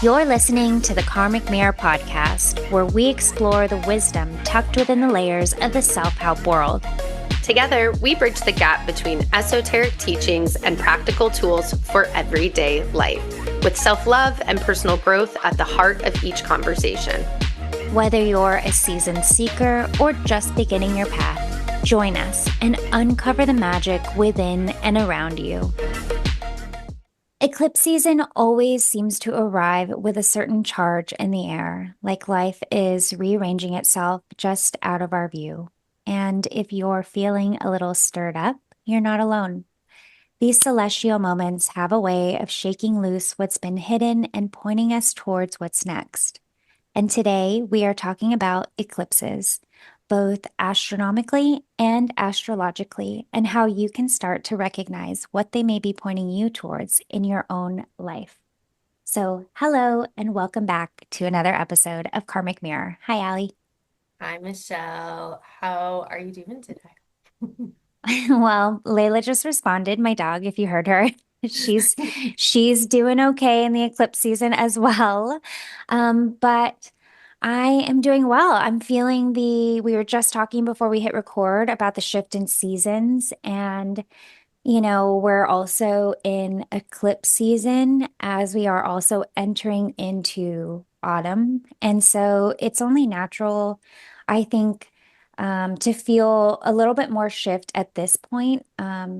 You're listening to the Karmic Mirror podcast, where we explore the wisdom tucked within the layers of the self-help world. Together, we bridge the gap between esoteric teachings and practical tools for everyday life, with self-love and personal growth at the heart of each conversation. Whether you're a seasoned seeker or just beginning your path, join us and uncover the magic within and around you. Eclipse season always seems to arrive with a certain charge in the air, like life is rearranging itself just out of our view. And if you're feeling a little stirred up, you're not alone. These celestial moments have a way of shaking loose what's been hidden and pointing us towards what's next. And today we are talking about eclipses, both astronomically and astrologically, and how you can start to recognize what they may be pointing you towards in your own life. So, hello and welcome back to another episode of Karmic Mirror. Hi, Allie. Hi, Michelle. How are you doing today? Well, Layla just responded, my dog, if you heard her. She's she's doing okay in the eclipse season as well. But I am doing well. I'm feeling we were just talking before we hit record about the shift in seasons, and we're also in eclipse season as we are also entering into autumn. And so it's only natural, I think, to feel a little bit more shift at this point,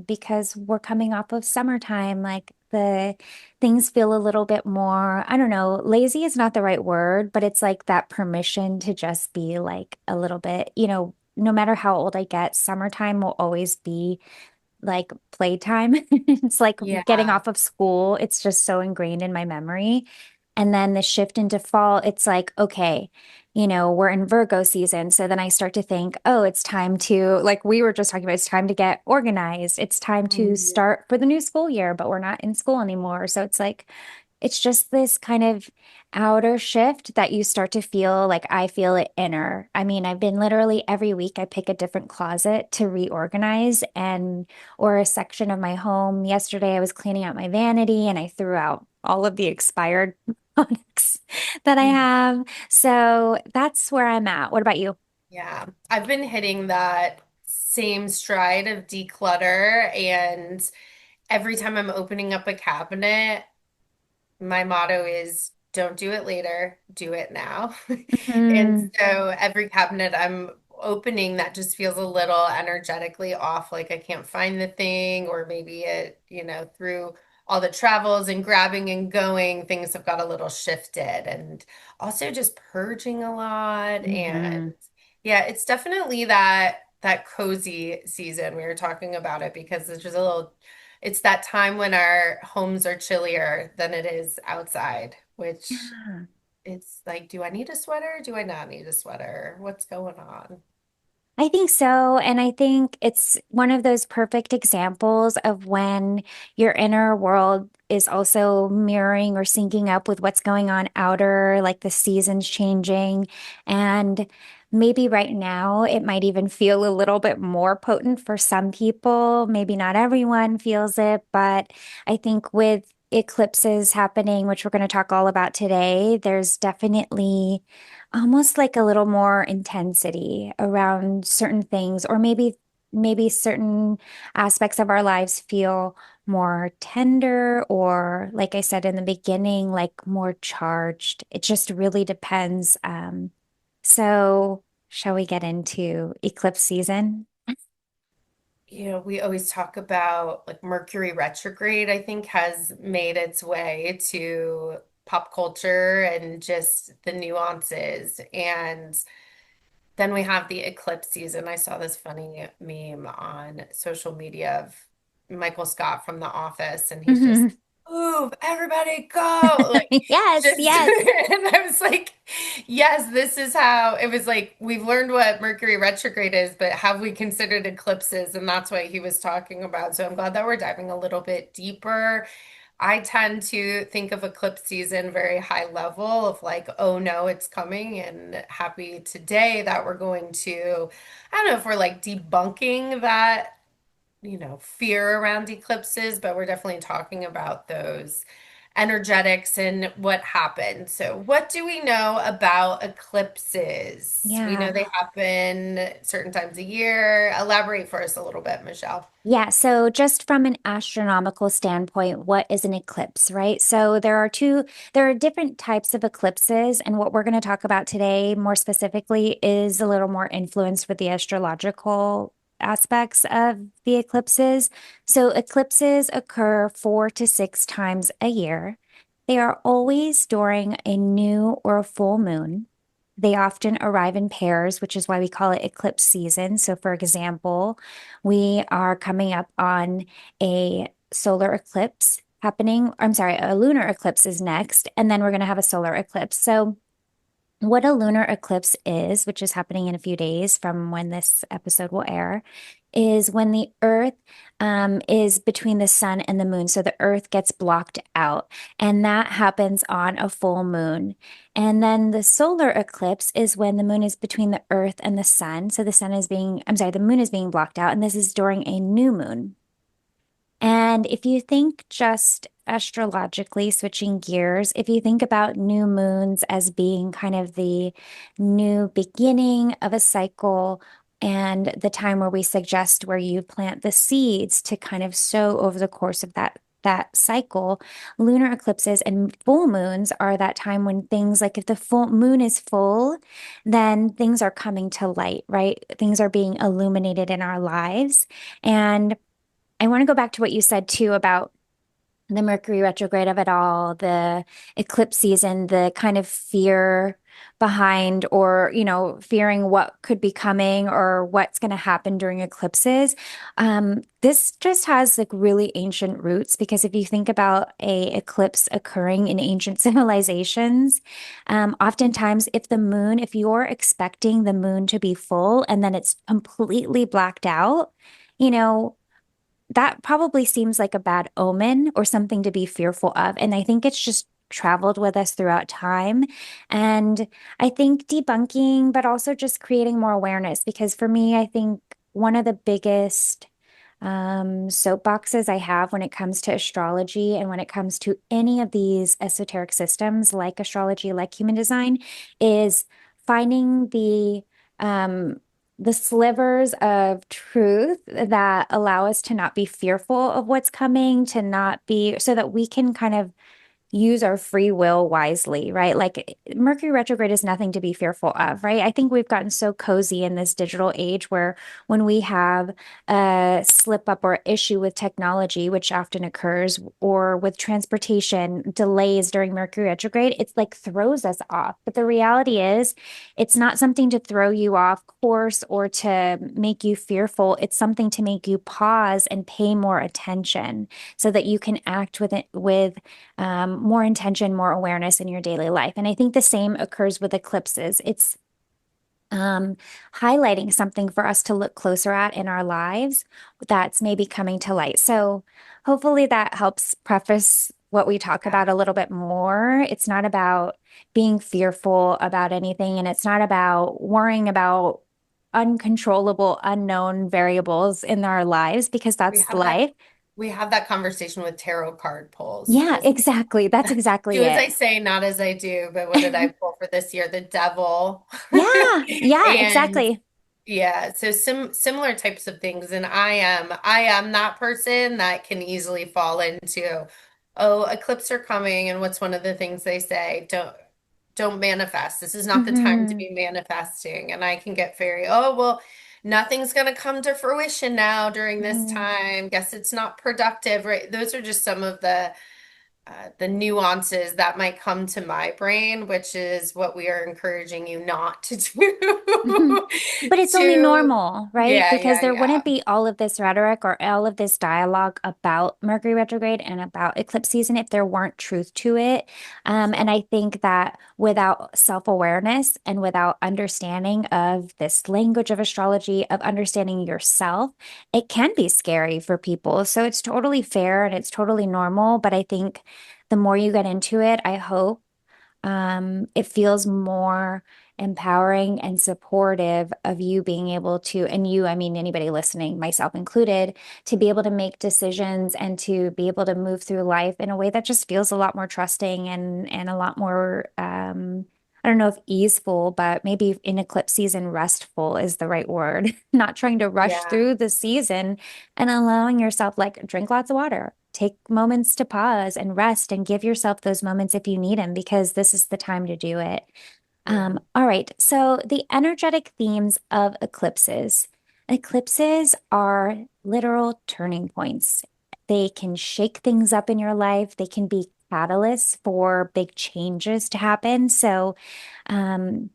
because we're coming off of summertime. Like the things feel a little bit more, I don't know, lazy is not the right word, but it's like that permission to just be like a little bit, no matter how old I get, summertime will always be like playtime. It's like getting Yeah. off of school. It's just so ingrained in my memory. And then the shift into fall, it's like, okay, we're in Virgo season. So then I start to think, oh, it's time to, like we were just talking about, it's time to get organized. It's time to Mhm. start for the new school year, but we're not in school anymore. So it's like, it's just this kind of outer shift that you start to feel like I feel it inner. I mean, I've been literally every week I pick a different closet to reorganize and or a section of my home. Yesterday I was cleaning out my vanity and I threw out all of the expired products that I have. So that's where I'm at. What about you? Yeah. I've been hitting that same stride of declutter, and every time I'm opening up a cabinet, my motto is don't do it later, do it now. And Hmm. so every cabinet I'm opening that just feels a little energetically off, like I can't find the thing, or maybe it, through all the travels and grabbing and going, things have got a little shifted, and also just purging a lot. And Hmm. yeah, it's definitely that cozy season. We were talking about it because it's just a little, it's that time when our homes are chillier than it is outside, which Yeah. it's like, do I need a sweater? Do I not need a sweater? What's going on? I think so. And I think it's one of those perfect examples of when your inner world is also mirroring or syncing up with what's going on outer, like the seasons changing. And maybe right now it might even feel a little bit more potent for some people. Maybe not everyone feels it, but I think with eclipses happening, which we're going to talk all about today, there's definitely almost like a little more intensity around certain things, or maybe certain aspects of our lives feel more tender, or like I said in the beginning, like more charged. It just really depends. So shall we get into eclipse season? We always talk about like Mercury retrograde, I think, has made its way to pop culture and just the nuances. And then we have the eclipse season. I saw this funny meme on social media of Michael Scott from The Office, and he's just, Hmm. move, everybody go. Like, Yes, just, yes. and I was like, yes, this is how it was like, we've learned what Mercury retrograde is, but have we considered eclipses? And that's what he was talking about. So I'm glad that we're diving a little bit deeper. I tend to think of eclipse season very high level of like, oh no, it's coming, and happy today that we're going to, I don't know if we're like debunking that, fear around eclipses, but we're definitely talking about those energetics and what happened. So, what do we know about eclipses? We know Yeah. they happen certain times a year. Elaborate for us a little bit, Michelle. Yeah, so just from an astronomical standpoint, what is an eclipse, right? So there are different types of eclipses, and what we're going to talk about today more specifically is a little more influenced with the astrological aspects of the eclipses. So eclipses occur 4 to 6 times a year. They are always during a new or a full moon. They often arrive in pairs, which is why we call it eclipse season. So, for example, we are coming up on a solar eclipse happening. I'm sorry, a lunar eclipse is next, and then we're going to have a solar eclipse. So, what a lunar eclipse is, which is happening in a few days from when this episode will air, is when the Earth is between the sun and the moon. So the Earth gets blocked out, and that happens on a full moon. And then the solar eclipse is when the moon is between the Earth and the sun. So the moon is being blocked out, and this is during a new moon. And if you think just astrologically, switching gears, if you think about new moons as being kind of the new beginning of a cycle and the time where we suggest where you plant the seeds to kind of sow over the course of that cycle, lunar eclipses and full moons are that time when things like if the full moon is full, then things are coming to light, right? Things are being illuminated in our lives. And I want to go back to what you said too about the Mercury retrograde of it all, the eclipse season, the kind of fear behind or, fearing what could be coming or what's going to happen during eclipses. This just has like really ancient roots because if you think about a eclipse occurring in ancient civilizations, oftentimes if you're expecting the moon to be full and then it's completely blacked out, you know, that probably seems like a bad omen or something to be fearful of. And I think it's just traveled with us throughout time. And I think debunking, but also just creating more awareness, because for me, I think one of the biggest soapboxes I have when it comes to astrology and when it comes to any of these esoteric systems like astrology, like human design, is finding um, the slivers of truth that allow us to not be fearful of what's coming, to not be so that we can kind of use our free will wisely, right? Like Mercury retrograde is nothing to be fearful of, right? I think we've gotten so cozy in this digital age where when we have a slip up or issue with technology, which often occurs, or with transportation delays during Mercury retrograde, it's like throws us off. But the reality is, it's not something to throw you off course or to make you fearful. It's something to make you pause and pay more attention so that you can act with more intention, more awareness in your daily life. And I think the same occurs with eclipses. It's um, highlighting something for us to look closer at in our lives that's maybe coming to light. So hopefully that helps preface what we talk Yeah. about a little bit more. It's not about being fearful about anything, and it's not about worrying about uncontrollable, unknown variables in our lives because We that's have that life. we have that conversation with tarot card pulls. Yeah, exactly. That's exactly Do as it. I say, not as I do. But what did I pull for this year? The devil. Yeah, yeah, And exactly. yeah, so similar types of things. And I am that person that can easily fall into, oh, eclipses are coming, and what's one of the things they say? Don't manifest. This is not the time to Hmm. be manifesting. And I can get very, oh, well, nothing's going to come to fruition now during this Hmm. time. Guess it's not productive, right? Those are just some of the nuances that might come to my brain, which is what we are encouraging you not to Mhm. do. But it's only To, normal, right? yeah, Because yeah, there yeah. wouldn't be all of this rhetoric or all of this dialogue about Mercury retrograde and about eclipse season if there weren't truth to it. And So I think that without self-awareness and without understanding of this language of astrology, of understanding yourself, it can be scary for people. So it's totally fair and it's totally normal. But I think the more you get into it, I hope. It feels more empowering and supportive of you being able to, and you, I mean, anybody listening, myself included, to be able to make decisions and to be able to move through life in a way that just feels a lot more trusting and a lot more, I don't know if easeful, but maybe in eclipse season, restful is the right word. Not trying to rush Yeah, through the season and allowing yourself, like, drink lots of water. Take moments to pause and rest and give yourself those moments if you need them, because this is the time to do it. yeah. All right. So the energetic themes of eclipses. Eclipses are literal turning points. They can shake things up in your life. They can be catalysts for big changes to happen. So, um,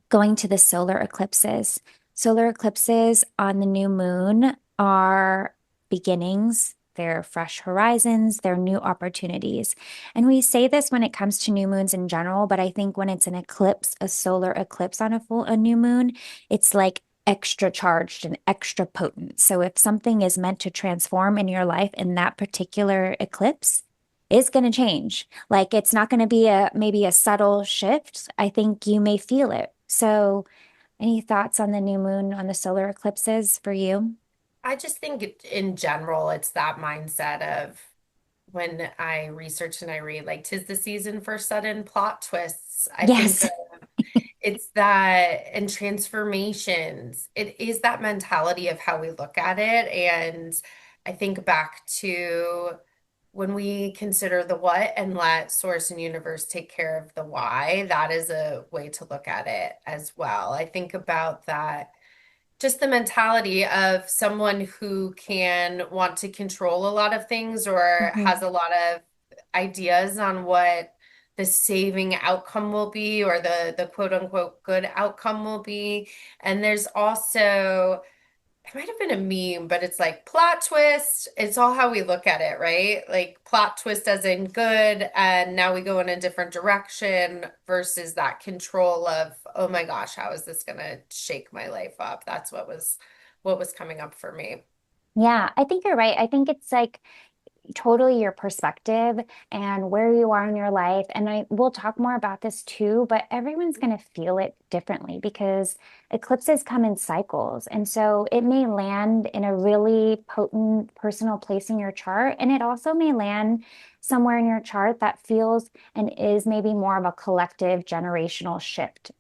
going to the solar eclipses. Solar eclipses on the new moon are beginnings. They're fresh horizons, they're new opportunities. And we say this when it comes to new moons in general, but I think when it's an eclipse, a solar eclipse on a new moon, it's like extra charged and extra potent. So if something is meant to transform in your life in that particular eclipse, it's going to change. Like it's not going to be a maybe a subtle shift. I think you may feel it. So, any thoughts on the new moon, on the solar eclipses for you? I just think in general, it's that mindset of when I research and I read, like, 'tis the season for sudden plot twists. I think Yes. it's that, and transformations. It is that mentality of how we look at it. And I think back to when we consider the what and let source and universe take care of the why, that is a way to look at it as well. I think about that, just the mentality of someone who can want to control a lot of things or has Mhm. a lot of ideas on what the saving outcome will be, or the quote unquote good outcome will be. And there's also, it might have been a meme, but it's like plot twist. It's all how we look at it, right? Like plot twist as in good, and now we go in a different direction versus that control of, oh my gosh, how is this gonna shake my life up? That's what was coming up for me. Yeah, I think you're right. I think it's like totally your perspective and where you are in your life. And I will talk more about this too, but everyone's going to feel it differently because eclipses come in cycles. And so it may land in a really potent personal place in your chart. And it also may land somewhere in your chart that feels and is maybe more of a collective generational shift,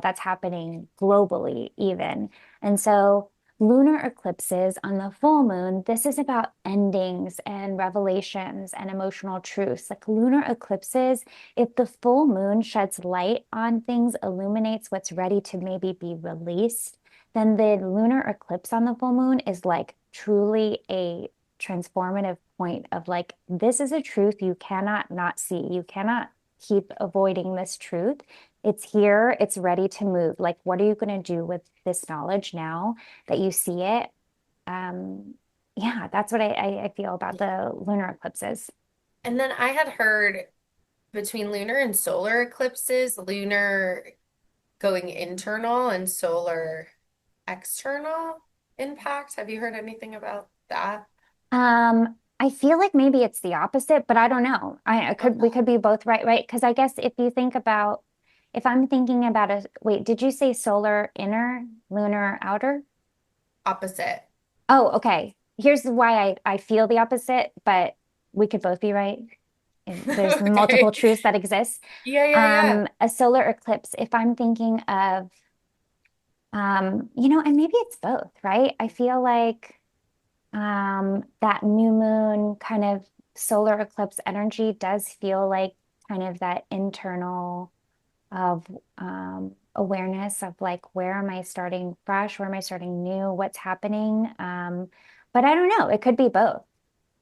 that's happening globally even. And so lunar eclipses on the full moon, this is about endings and revelations and emotional truths. Like lunar eclipses, if the full moon sheds light on things, illuminates what's ready to maybe be released, then the lunar eclipse on the full moon is like truly a transformative point of like, this is a truth you cannot not see. You cannot keep avoiding this truth. It's here, it's ready to move. Like, what are you going to do with this knowledge now that you see it? Um, yeah, that's what I feel about the lunar eclipses. And then I had heard between lunar and solar eclipses, lunar going internal and solar external impact. Have you heard anything about that? I feel like maybe it's the opposite, but I don't know. I could we Okay. could be both right, right? Because I guess if you think about if I'm thinking about wait, did you say solar inner, lunar outer? Opposite. Oh, okay. Here's why I feel the opposite, but we could both be right. There's multiple Okay. truths that exist. Yeah, yeah, yeah. A solar eclipse, if I'm thinking of, and maybe it's both, right? I feel like that new moon kind of solar eclipse energy does feel like kind of that internal of awareness of like, where am I starting fresh? Where am I starting new? What's happening? But I don't know. It could be both.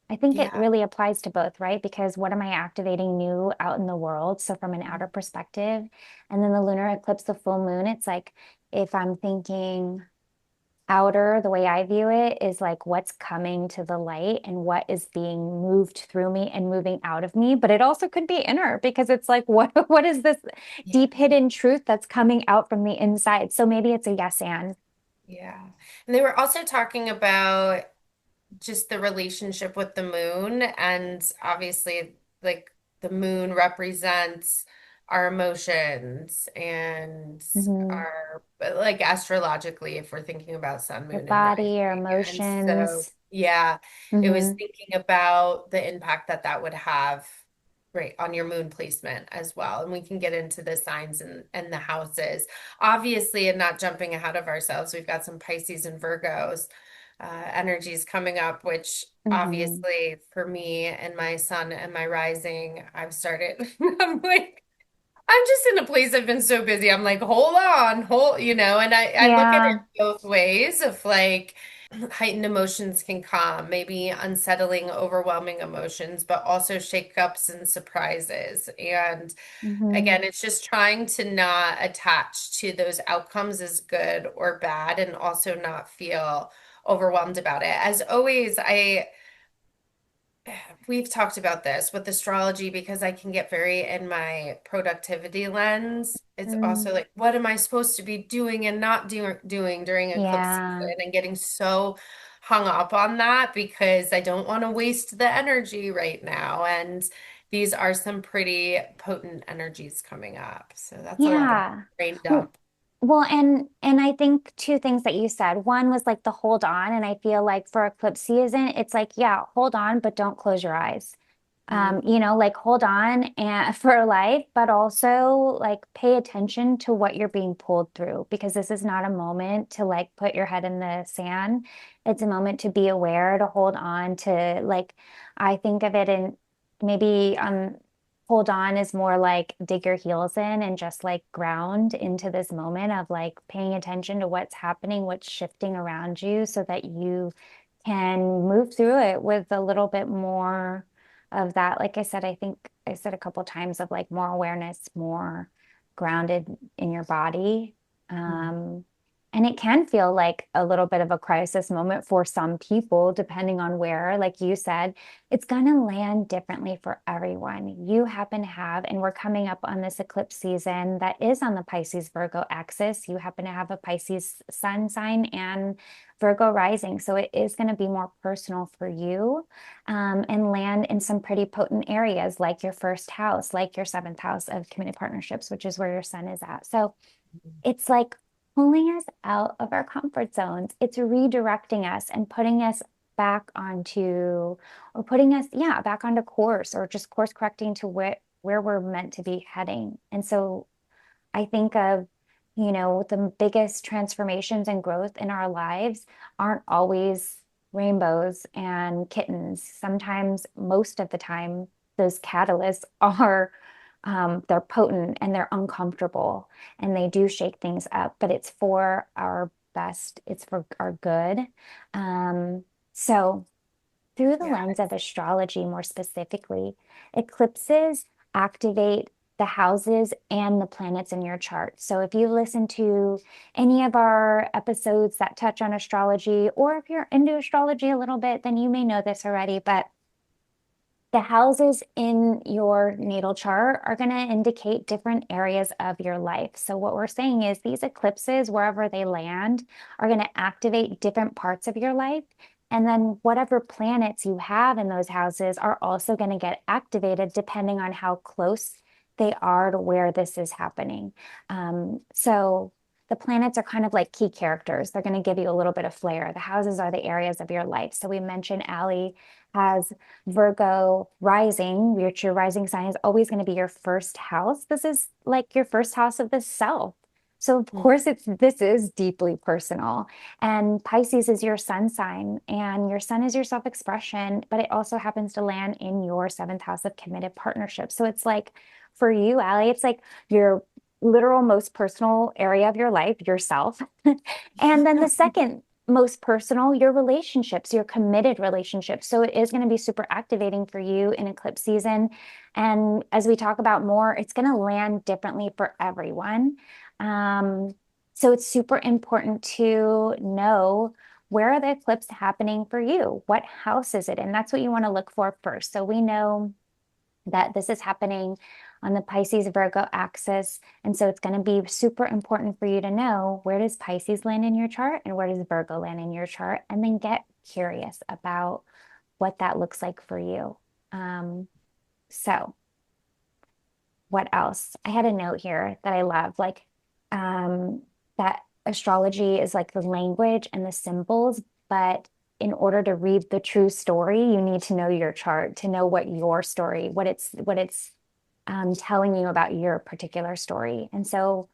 I think it Yeah. really applies to both, right? Because what am I activating new out in the world? So from an outer perspective, and then the lunar eclipse, the full moon, it's like if I'm thinking outer, the way I view it is like what's coming to the light and what is being moved through me and moving out of me. But it also could be inner because it's like what is this Yeah. deep hidden truth that's coming out from the inside? So maybe it's a yes and. Yeah. And they were also talking about just the relationship with the moon. And obviously, like, the moon represents our emotions and Hmm. our like astrologically, if we're thinking about sun, Your moon, and body, your rising. And so, emotions. yeah, it was Hmm. thinking about the impact that that would have, right, on your moon placement as well. And we can get into the signs and the houses. Obviously, and not jumping ahead of ourselves, we've got some Pisces and Virgos energies coming up, which Hmm. obviously for me and my sun and my rising, I've started, I'm like, I'm just in a place I've been so busy. I'm like, hold on, and I look at it Yeah. both ways of like heightened emotions can come, maybe unsettling, overwhelming emotions, but also shakeups and surprises. And Hmm. again, it's just trying to not attach to those outcomes as good or bad and also not feel overwhelmed about it. As always, we've talked about this with astrology because I can get very in my productivity lens. It's also like, what am I supposed to be doing and not doing during eclipse Yeah. season, and getting so hung up on that because I don't want to waste the energy right now. And these are some pretty potent energies coming up. So that's a lot of Yeah. brain Well, dump. well, and I think two things that you said. One was like the hold on, and I feel like for eclipse season, it's like, yeah, hold on, but don't close your eyes. Mm, Like hold on and for life, but also like pay attention to what you're being pulled through because this is not a moment to like put your head in the sand. It's a moment to be aware, to hold on to like I think of it in maybe hold on is more like dig your heels in and just like ground into this moment of like paying attention to what's happening, what's shifting around you so that you can move through it with a little bit more of that. Like I said, I think I said a couple times of like more awareness, more grounded in your body. mm, Um, and it can feel like a little bit of a crisis moment for some people, depending on where, like you said, it's going to land differently for everyone. You happen to have, and we're coming up on this eclipse season that is on the Pisces Virgo axis. You happen to have a Pisces sun sign and Virgo rising. So it is going to be more personal for you and land in some pretty potent areas like your first house, like your seventh house of committed partnerships, which is where your sun is at. So it's like pulling us out of our comfort zones. It's redirecting us and putting us back onto, or putting us, yeah, back onto course or just course correcting to where we're meant to be heading. And so I think of, the biggest transformations and growth in our lives aren't always rainbows and kittens. Sometimes, most of the time, those catalysts are they're potent and they're uncomfortable and they do shake things up, but it's for our best, it's for our good. So through the yeah. lens of astrology, more specifically, eclipses activate the houses and the planets in your chart. So if you listen to any of our episodes that touch on astrology, or if you're into astrology a little bit, then you may know this already, but the houses in your natal chart are going to indicate different areas of your life. So, what we're saying is these eclipses, wherever they land, are going to activate different parts of your life. And then, whatever planets you have in those houses are also going to get activated depending on how close they are to where this is happening. So, the planets are kind of like key characters. They're going to give you a little bit of flair. The houses are the areas of your life. So, we mentioned Allie has Virgo rising, which your rising sign is always going to be your first house. This is like your first house of the self. So of Mm, course this is deeply personal. And Pisces is your sun sign and your sun is your self-expression, but it also happens to land in your seventh house of committed partnership. So it's like for you, Allie, it's like your literal most personal area of your life, yourself. And then the second most personal, your relationships, your committed relationships. So it is going to be super activating for you in eclipse season. And as we talk about more, it's going to land differently for everyone. Um, so it's super important to know where are the eclipse happening for you? What house is it in? That's what you want to look for first. So we know that this is happening on the Pisces Virgo axis. And so it's going to be super important for you to know where does Pisces land in your chart and where does Virgo land in your chart, and then get curious about what that looks like for you. Um, so what else? I had a note here that I love, like um, that astrology is like the language and the symbols, but in order to read the true story, you need to know your chart to know what your story, what it's telling you about your particular story. And so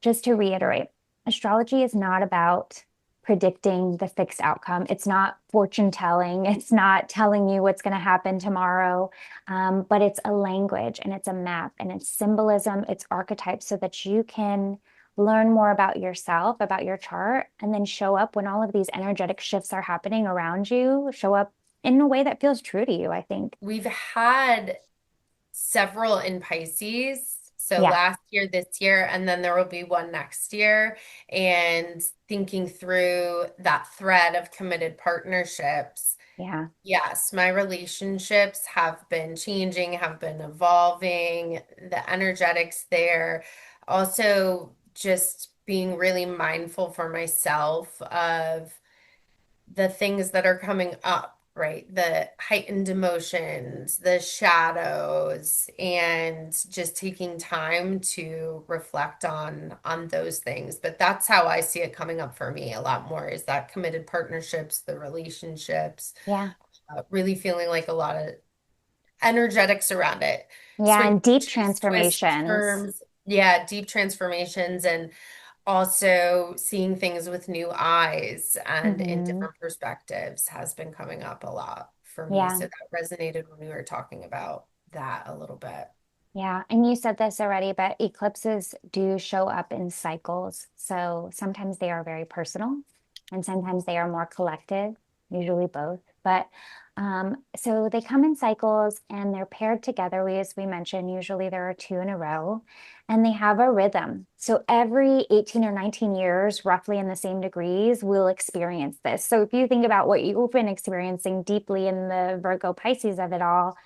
just to reiterate, astrology is not about predicting the fixed outcome. It's not fortune telling. It's not telling you what's going to happen tomorrow. But it's a language and it's a map and it's symbolism, it's archetypes so that you can learn more about yourself, about your chart, and then show up when all of these energetic shifts are happening around you, show up in a way that feels true to you, I think. We've had several in Pisces. So Yeah. last year, this year, and then there will be one next year. And thinking through that thread of committed partnerships, Yeah. yes, my relationships have been changing, have been evolving, the energetics there. Also, just being really mindful for myself of the things that are coming up, right? The heightened emotions, the shadows, and just taking time to reflect on those things. But that's how I see it coming up for me a lot more is that committed partnerships, the relationships, Yeah. really feeling like a lot of energetics around it. Yeah. Swing And deep switches, twist transformations. terms. Yeah, deep transformations and also seeing things with new eyes and in Hmm. different perspectives has been coming up a lot for me. Yeah. So that resonated when we were talking about that a little bit. Yeah, and you said this already, but eclipses do show up in cycles. So sometimes they are very personal and sometimes they are more collective, usually both. But so they come in cycles and they're paired together. As we mentioned, usually there are two in a row and they have a rhythm. So every 18 or 19 years, roughly in the same degrees, we'll experience this. So if you think about what you've been experiencing deeply in the Virgo Pisces of it all,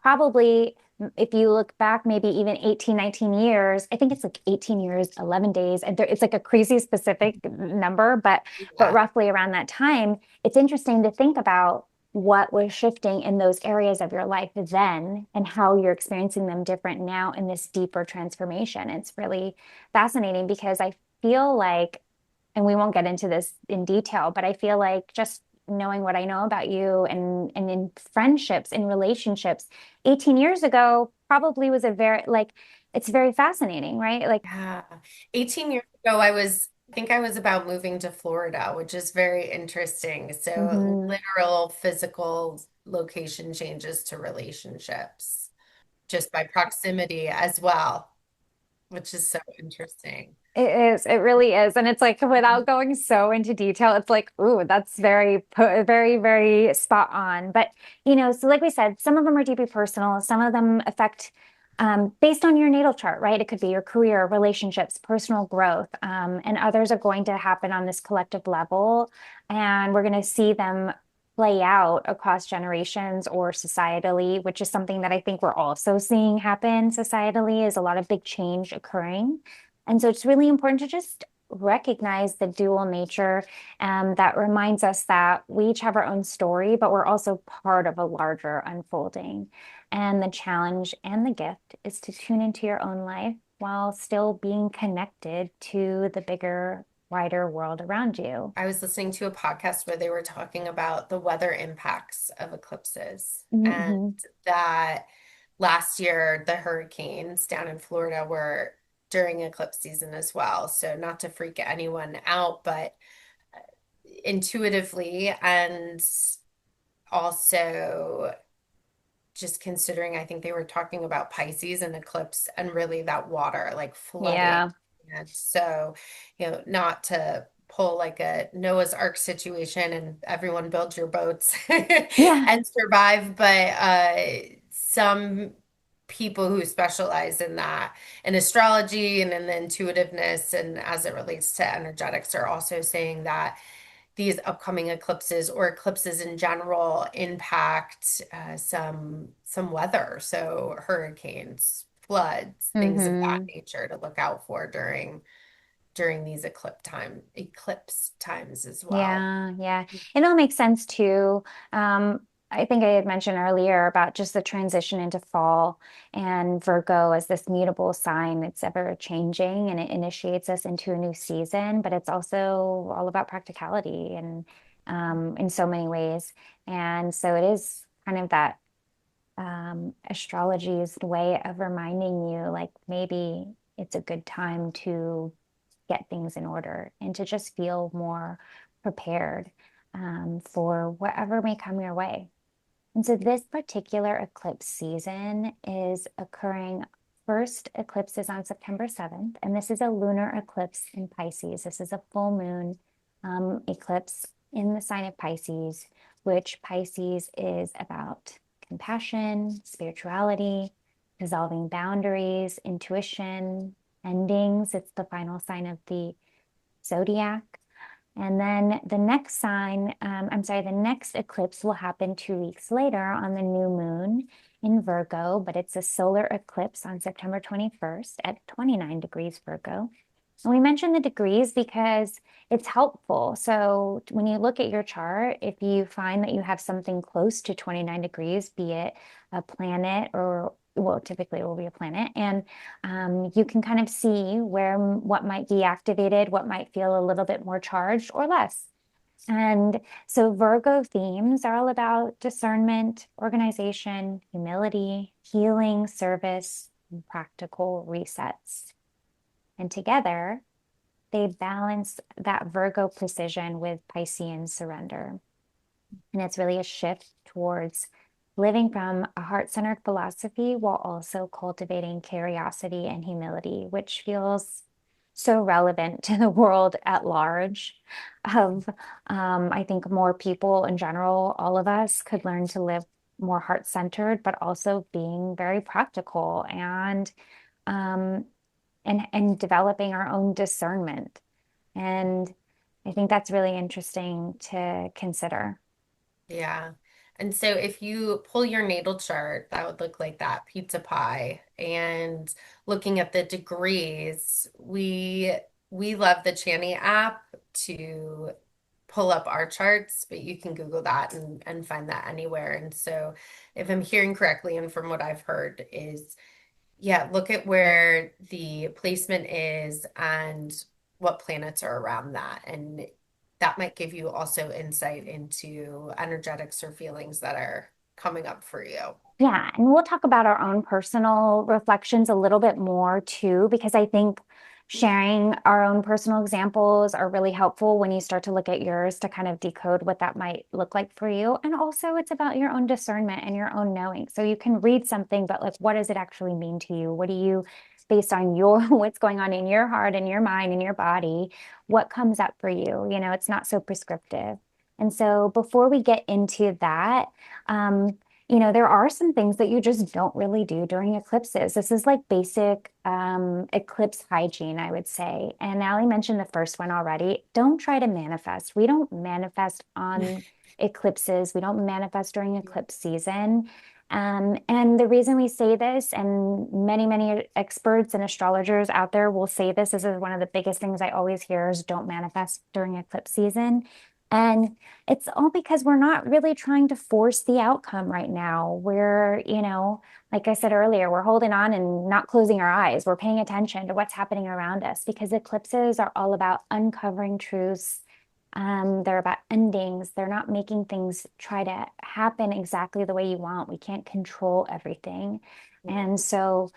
probably if you look back maybe even 18, 19 years, I think it's like 18 years, 11 days, and it's like a crazy specific number, but Yeah. roughly around that time, it's interesting to think about what was shifting in those areas of your life then and how you're experiencing them different now in this deeper transformation. It's really fascinating because I feel like, and we won't get into this in detail, but I feel like just knowing what I know about you and in friendships, in relationships, 18 years ago probably was a very like it's very fascinating, right? Like, Yeah. 18 years ago, I think I was about moving to Florida, which is very interesting. So mhm. literal physical location changes to relationships just by proximity as well, which is so interesting. It is. It really is. And it's like without going so into detail, it's like, ooh, that's very, very spot on. But, so like we said, some of them are deeply personal. Some of them affect based on your natal chart, right? It could be your career, relationships, personal growth, and others are going to happen on this collective level. And we're going to see them play out across generations or societally, which is something that I think we're also seeing happen societally, is a lot of big change occurring. And so it's really important to just recognize the dual nature that reminds us that we each have our own story, but we're also part of a larger unfolding. And the challenge and the gift is to tune into your own life while still being connected to the bigger, wider world around you. I was listening to a podcast where they were talking about the weather impacts of eclipses and Hmm. that last year the hurricanes down in Florida were during eclipse season as well. So not to freak anyone out, but intuitively and also just considering, I think they were talking about Pisces and eclipse and really that water like flooding. Yeah. And so, not to pull like a Noah's Ark situation and everyone build your boats Yeah. and survive, but some people who specialize in that in astrology and in the intuitiveness and as it relates to energetics are also saying that these upcoming eclipses or eclipses in general impact some weather, so hurricanes, floods, things of that Hmm. nature to look out for during these eclipse times as well. Yeah, yeah. It all makes sense too. I think I had mentioned earlier about just the transition into fall and Virgo as this mutable sign. It's ever changing and it initiates us into a new season, but it's also all about practicality and in so many ways. And so it is kind of that astrology's way of reminding you, like maybe it's a good time to get things in order and to just feel more prepared for whatever may come your way. And so this particular eclipse season is occurring. First eclipse is on September 7th, and this is a lunar eclipse in Pisces. This is a full moon eclipse in the sign of Pisces, which Pisces is about compassion, spirituality, dissolving boundaries, intuition, endings. It's the final sign of the zodiac. And then the next sign, I'm sorry, the next eclipse will happen 2 weeks later on the new moon in Virgo, but it's a solar eclipse on September 21st at 29 degrees Virgo. And we mention the degrees because it's helpful. So when you look at your chart, if you find that you have something close to 29 degrees, be it a planet or well, typically it will be a planet, and you can kind of see where what might be activated, what might feel a little bit more charged or less. And so Virgo themes are all about discernment, organization, humility, healing, service, and practical resets. And together, they balance that Virgo precision with Piscean surrender. And it's really a shift towards living from a heart-centered philosophy while also cultivating curiosity and humility, which feels so relevant to the world at large of I think more people in general, all of us could learn to live more heart-centered, but also being very practical um, and developing our own discernment. And I think that's really interesting to consider. Yeah. And so if you pull your natal chart, that would look like that pizza pie. And looking at the degrees, we love the Channy app to pull up our charts, but you can Google that and find that anywhere. And so if I'm hearing correctly, and from what I've heard, is yeah, look at where the placement is and what planets are around that. And that might give you also insight into energetics or feelings that are coming up for you. Yeah, and we'll talk about our own personal reflections a little bit more too, because I think sharing our own personal examples are really helpful when you start to look at yours to kind of decode what that might look like for you. And also, it's about your own discernment and your own knowing. So you can read something, but like, what does it actually mean to you? What do you, based on your what's going on in your heart and your mind and your body, what comes up for you? You know, it's not so prescriptive. And so before we get into that, there are some things that you just don't really do during eclipses. This is like basic eclipse hygiene, I would say. And Allie mentioned the first one already. Don't try to manifest. We don't manifest on eclipses. We don't manifest during eclipse season. And the reason we say this, and many, many experts and astrologers out there will say this is one of the biggest things I always hear is don't manifest during eclipse season. And it's all because we're not really trying to force the outcome right now. Like I said earlier, we're holding on and not closing our eyes. We're paying attention to what's happening around us because eclipses are all about uncovering truths. They're about endings. They're not making things try to happen exactly the way you want. We can't control everything. And so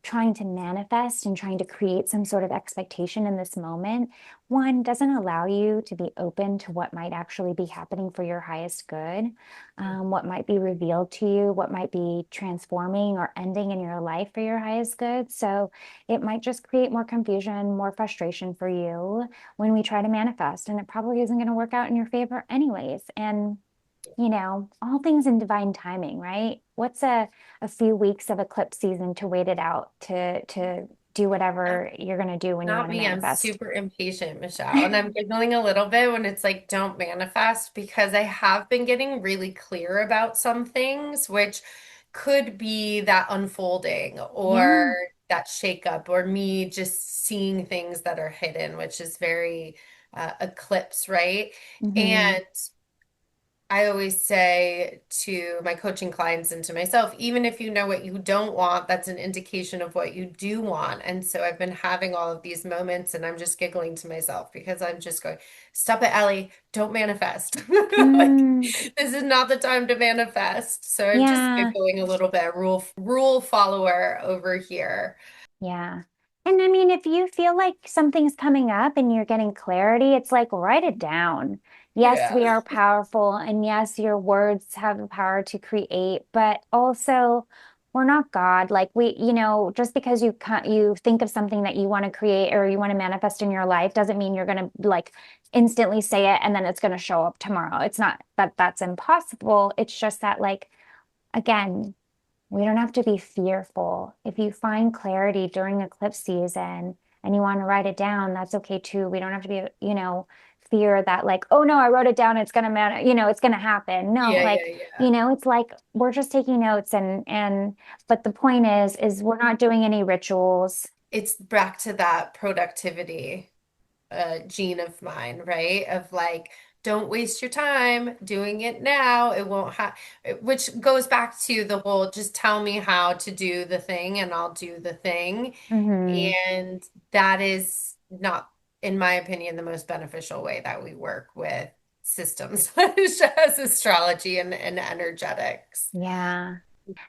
trying to manifest and trying to create some sort of expectation in this moment, one doesn't allow you to be open to what might actually be happening for your highest good, what might be revealed to you, what might be transforming or ending in your life for your highest good. So it might just create more confusion, more frustration for you when we try to manifest, and it probably isn't going to work out in your favor anyways. And all things in divine timing, right? What's a few weeks of eclipse season to wait it out to do whatever you're going to do when you Not want to me. I'm manifest? super impatient, Michelle. And I'm giggling a little bit when it's like, don't manifest, because I have been getting really clear about some things, which could be that unfolding or Yeah. that shakeup or me just seeing things that are hidden, which is very eclipse, right? Hmm. And I always say to my coaching clients and to myself, even if you know what you don't want, that's an indication of what you do want. And so I've been having all of these moments and I'm just giggling to myself because I'm just going, stop it, Ellie, don't manifest. Like, Mm, this is not the time to manifest. So I'm just yeah. giggling a little bit, rule follower over here. Yeah. And I mean, if you feel like something's coming up and you're getting clarity, it's like write it down. Yes, we Yeah. are powerful, and yes, your words have the power to create, but also we're not God. Like just because you think of something that you want to create or you want to manifest in your life doesn't mean you're going to like instantly say it and then it's going to show up tomorrow. It's not that that's impossible. It's just that like again, we don't have to be fearful. If you find clarity during eclipse season and you want to write it down, that's okay too. We don't have to be, fear that like, oh no, I wrote it down, it's gonna matter, it's gonna happen. No, Yeah, like, yeah, yeah. it's like we're just taking notes and but the point is we're not doing any rituals. It's back to that productivity gene of mine, right? Of like, don't waste your time doing it now. It won't have, which goes back to the whole just tell me how to do the thing and I'll do the thing. Hmm. And that is not, in my opinion, the most beneficial way that we work with systems as astrology and energetics. Yeah.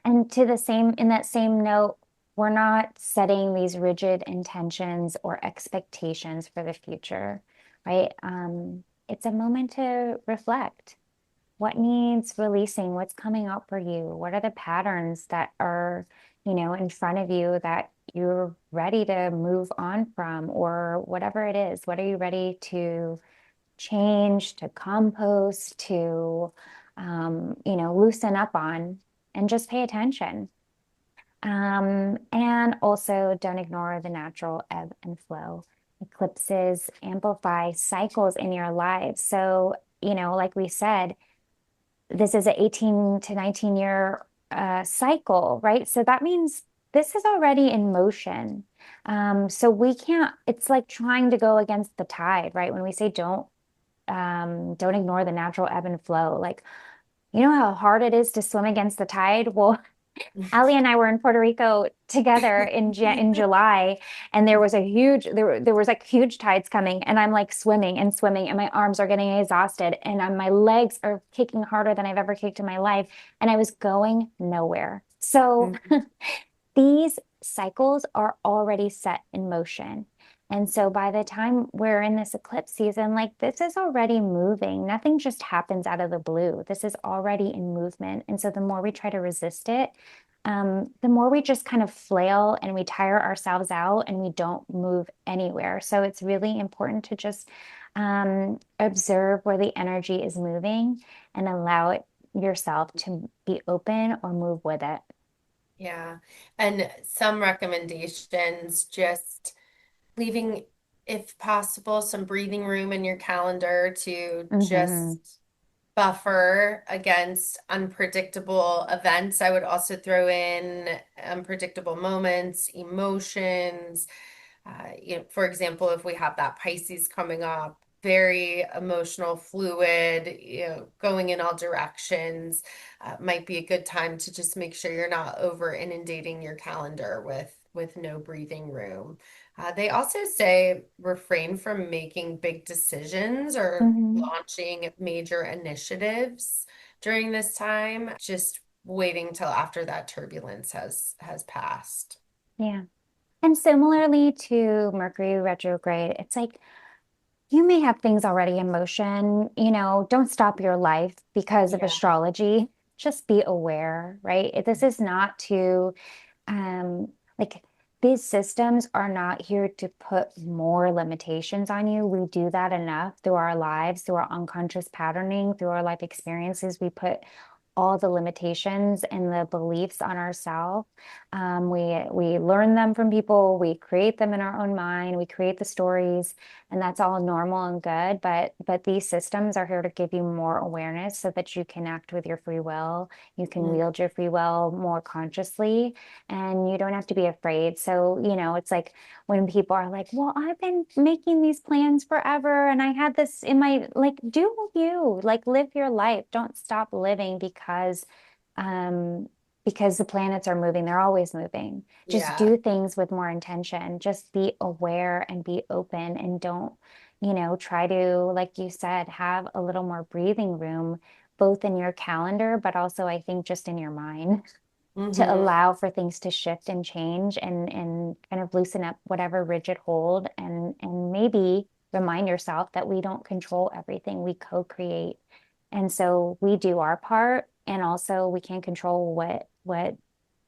And in that same note, we're not setting these rigid intentions or expectations for the future, right? It's a moment to reflect. What needs releasing? What's coming up for you? What are the patterns that are, in front of you that you're ready to move on from, or whatever it is? What are you ready to change, to compost, to, loosen up on, and just pay attention. And also don't ignore the natural ebb and flow. Eclipses amplify cycles in your lives. So, like we said, this is an 18 to 19 year cycle, right? So that means this is already in motion. So we can't, it's like trying to go against the tide, right? When we say don't ignore the natural ebb and flow. Like, you know how hard it is to swim against the tide? Well, Ali and I were in Puerto Rico together in July, and there was like huge tides coming, and I'm like swimming and swimming, and my arms are getting exhausted, and my legs are kicking harder than I've ever kicked in my life, and I was going nowhere. So these cycles are already set in motion. And so by the time we're in this eclipse season, like this is already moving. Nothing just happens out of the blue. This is already in movement. And so the more we try to resist it, the more we just kind of flail and we tire ourselves out and we don't move anywhere. So it's really important to just observe where the energy is moving and allow it yourself to be open or move with it. Yeah. And some recommendations, just leaving, if possible, some breathing room in your calendar to Hmm. just buffer against unpredictable events. I would also throw in unpredictable moments, emotions. For example, if we have that Pisces coming up, very emotional, fluid, going in all directions, might be a good time to just make sure you're not over inundating your calendar with no breathing room. They also say refrain from making big decisions or Hmm. launching major initiatives during this time. Just waiting till after that turbulence has passed. Yeah. And similarly to Mercury retrograde, it's like you may have things already in motion, don't stop your life because of Yeah. astrology. Just be aware, right? This is not to um like these systems are not here to put more limitations on you. We do that enough through our lives, through our unconscious patterning, through our life experiences. We put all the limitations and the beliefs on ourselves. We learn them from people, we create them in our own mind, we create the stories, and that's all normal and good. But these systems are here to give you more awareness so that you can act with your free will. You can Mm. wield your free will more consciously, and you don't have to be afraid. So, it's like when people are like, well, I've been making these plans forever and I had this in my, like, do you, like, live your life. Don't stop living um, because the planets are moving. They're always moving. Just Yeah. do things with more intention. Just be aware and be open and don't, try to, like you said, have a little more breathing room, both in your calendar, but also I think just in your mind to Hmm. allow for things to shift and change and kind of loosen up whatever rigid hold and maybe remind yourself that we don't control everything, we co-create. And so we do our part and also we can control what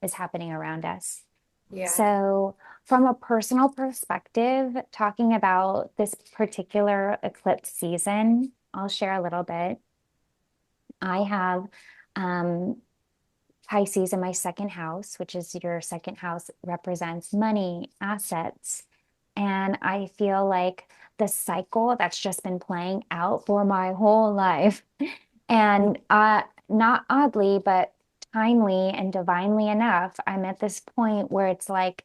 is happening around us. Yeah. So from a personal perspective, talking about this particular eclipse season, I'll share a little bit. I have um, Pisces in my second house, which is your second house represents money, assets. And I feel like the cycle that's just been playing out for my whole life. And not oddly, but timely and divinely enough, I'm at this point where it's like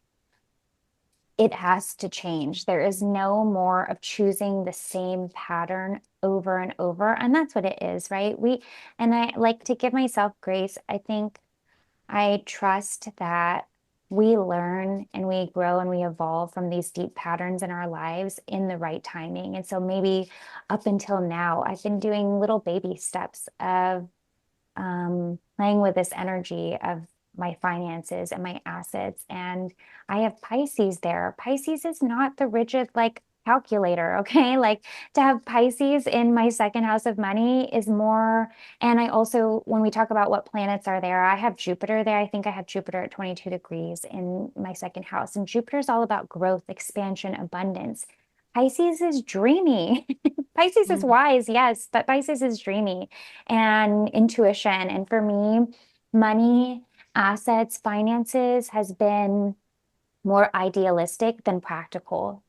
it has to change. There is no more of choosing the same pattern over and over. And that's what it is, right? And I like to give myself grace. I think I trust that we learn and we grow and we evolve from these deep patterns in our lives in the right timing. And so maybe up until now, I've been doing little baby steps of playing with this energy of my finances and my assets. And I have Pisces there. Pisces is not the rigid, like, calculator, okay? Like to have Pisces in my second house of money is more. And I also, when we talk about what planets are there, I have Jupiter there. I think I have Jupiter at 22 degrees in my second house. And Jupiter is all about growth, expansion, abundance. Pisces is dreamy. Pisces is Mm. wise, yes, but Pisces is dreamy and intuition. And for me, money, assets, finances has been more idealistic than practical.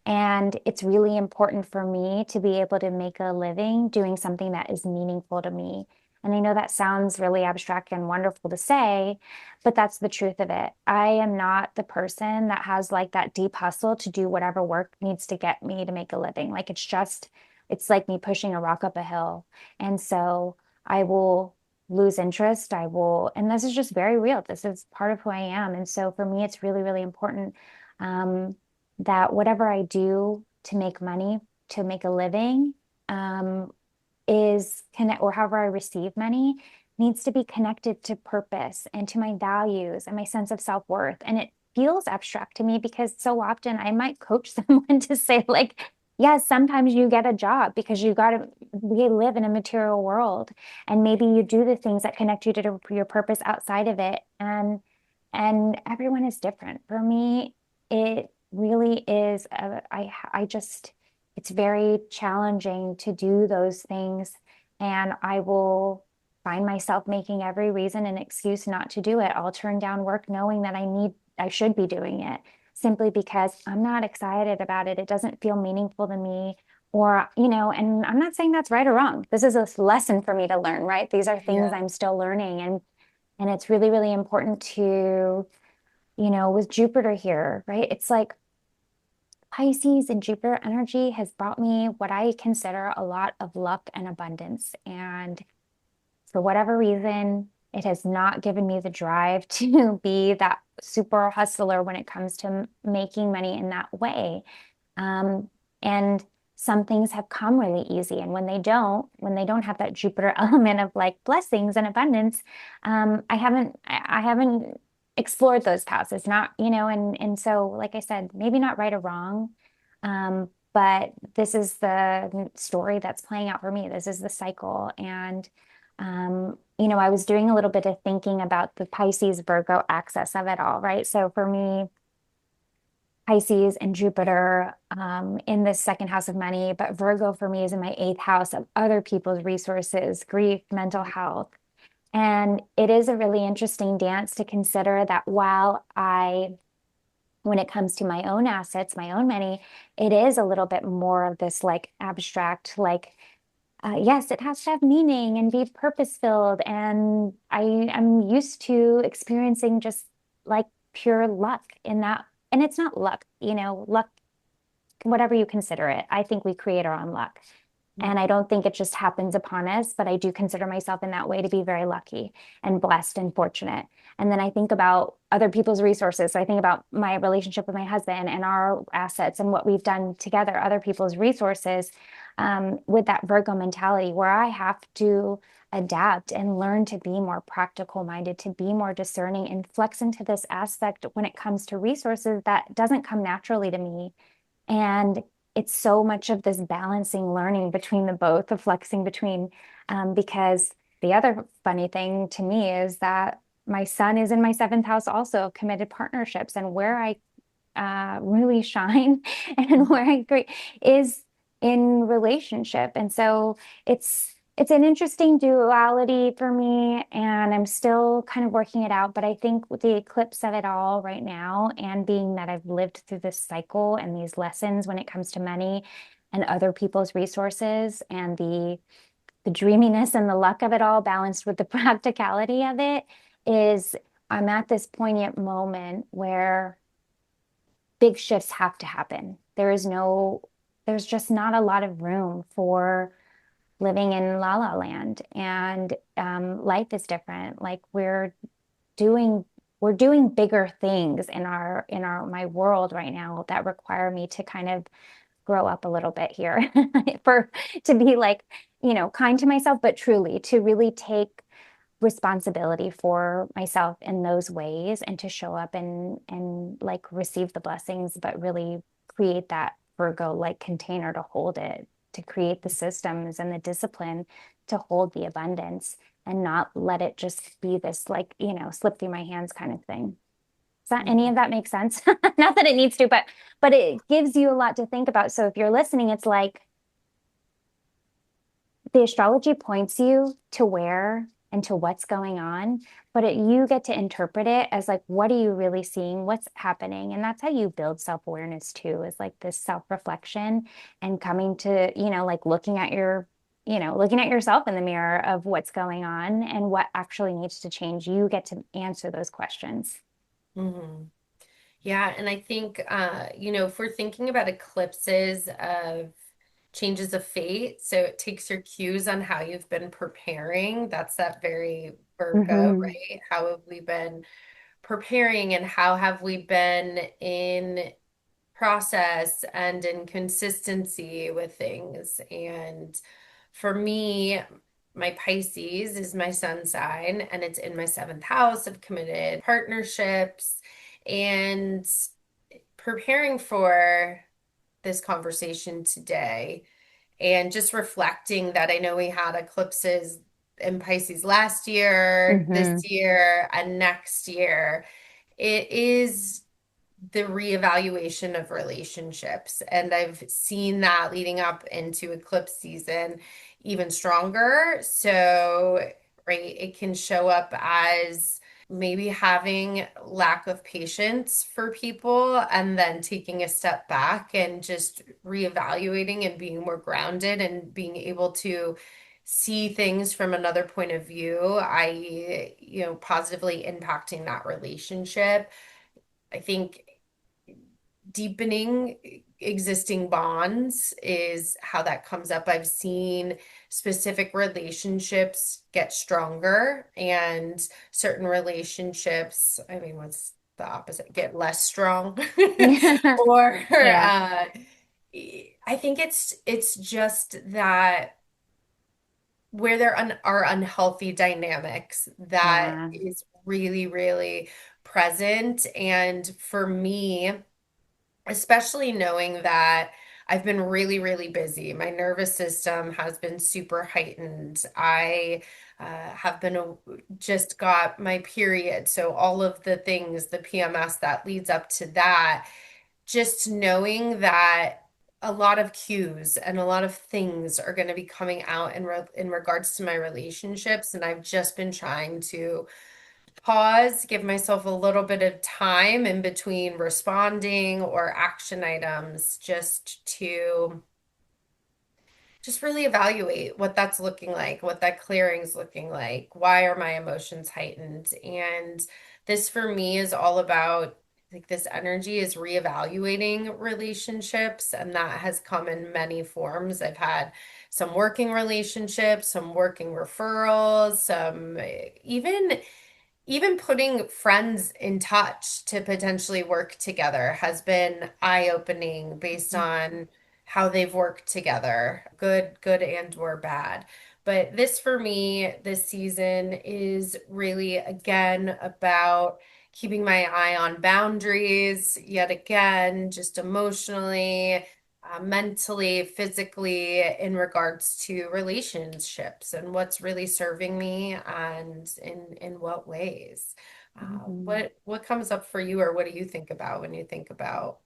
And it's really important for me to be able to make a living doing something that is meaningful to me. And I know that sounds really abstract and wonderful to say, but that's the truth of it. I am not the person that has like that deep hustle to do whatever work needs to get me to make a living. Like it's like me pushing a rock up a hill. And so I will lose interest. And this is just very real. This is part of who I am. And so for me, it's really, really important. Um, that whatever I do to make money, to make a living, um, is connect or however I receive money needs to be connected to purpose and to my values and my sense of self-worth. And it feels abstract to me because so often I might coach someone to say, like, yes, sometimes you get a job because we live in a material world. And maybe you do the things that connect you to your purpose outside of it. And everyone is different. For me, it really is, I just, it's very challenging to do those things. And I will find myself making every reason and excuse not to do it. I'll turn down work knowing that I should be doing it simply because I'm not excited about it. It doesn't feel meaningful to me. And I'm not saying that's right or wrong. This is a lesson for me to learn, right? These are things Yeah. I'm still learning. And it's really, really important to, with Jupiter here, right? It's like Pisces and Jupiter energy has brought me what I consider a lot of luck and abundance. And for whatever reason, it has not given me the drive to be that super hustler when it comes to making money in that way. Um, and some things have come really easy. And when they don't have that Jupiter element of like blessings and abundance, I haven't explored those paths. It's not, and so, like I said, maybe not right or wrong. But this is the story that's playing out for me. This is the cycle. And, I was doing a little bit of thinking about the Pisces Virgo axis of it all, right? So for me, Pisces and Jupiter in the second house of money, but Virgo for me is in my eighth house of other people's resources, grief, mental health. And it is a really interesting dance to consider that when it comes to my own assets, my own money, it is a little bit more of this like abstract, like, yes, it has to have meaning and be purpose filled. And I am used to experiencing just like pure luck in that. And it's not luck, luck, whatever you consider it. I think we create our own luck. And I don't think it just happens upon us, but I do consider myself in that way to be very lucky and blessed and fortunate. And then I think about other people's resources. So I think about my relationship with my husband and our assets and what we've done together, other people's resources, with that Virgo mentality where I have to adapt and learn to be more practical minded, to be more discerning and flex into this aspect when it comes to resources that doesn't come naturally to me. And it's so much of this balancing learning between the both, the flexing between, because the other funny thing to me is that my son is in my seventh house also, committed partnerships, and where I really shine and where I agree is in relationship. And so it's an interesting duality for me, and I'm still kind of working it out. But I think with the eclipse of it all right now, and being that I've lived through this cycle and these lessons when it comes to money and other people's resources and the dreaminess and the luck of it all balanced with the practicality of it, is I'm at this poignant moment where big shifts have to happen. There's just not a lot of room for living in la la land. And life is different. Like doing, we're doing bigger things my world right now that require me to kind of grow up a little bit here for, to be like, kind to myself, but truly to really take responsibility for myself in those ways and to show up and like receive the blessings, but really create that Virgo like container to hold it, to create the systems and the discipline to hold the abundance and not let it just be this like, slip through my hands kind of thing. Does that any of Mhm. that make sense? Not that it needs to, but it gives you a lot to think about. So if you're listening, it's like the astrology points you to where and to what's going on, but you get to interpret it as like, what are you really seeing? What's happening? And that's how you build self-awareness too, is like this self-reflection and coming to, like looking at yourself in the mirror of what's going on and what actually needs to change. You get to answer those questions. Mhm. Yeah, and I think if we're thinking about eclipses of changes of fate, so it takes your cues on how you've been preparing. That's that very Virgo, Hmm. right? How have we been preparing and how have we been in process and in consistency with things? And for me, my Pisces is my sun sign and it's in my seventh house of committed partnerships. And preparing for this conversation today and just reflecting that I know we had eclipses in Pisces last year, this Hmm. year, and next year. It is the reevaluation of relationships. And I've seen that leading up into eclipse season even stronger. So, right, it can show up as maybe having lack of patience for people and then taking a step back and just reevaluating and being more grounded and being able to see things from another point of view, i.e., positively impacting that relationship. I think deepening existing bonds is how that comes up. I've seen specific relationships get stronger and certain relationships, I mean, what's the opposite? Get less strong. Or Yeah. I think it's just that where there are unhealthy dynamics that Yeah. is really, really present. And for me, especially knowing that I've been really, really busy. My nervous system has been super heightened. I have been just got my period. So all of the things, the PMS that leads up to that, just knowing that a lot of cues and a lot of things are going to be coming out in regards to my relationships, and I've just been trying to pause, give myself a little bit of time in between responding or action items just to just really evaluate what that's looking like, what that clearing's looking like. Why are my emotions heightened? And this for me is all about like this energy is reevaluating relationships, and that has come in many forms. I've had some working relationships, some working referrals, some even putting friends in touch to potentially work together has been eye-opening based on how they've worked together, good and or bad. But this for me, this season is really again about keeping my eye on boundaries, yet again, just emotionally, mentally, physically, in regards to relationships and what's really serving me and in what ways. Mhm. What comes up for you, or what do you think about when you think about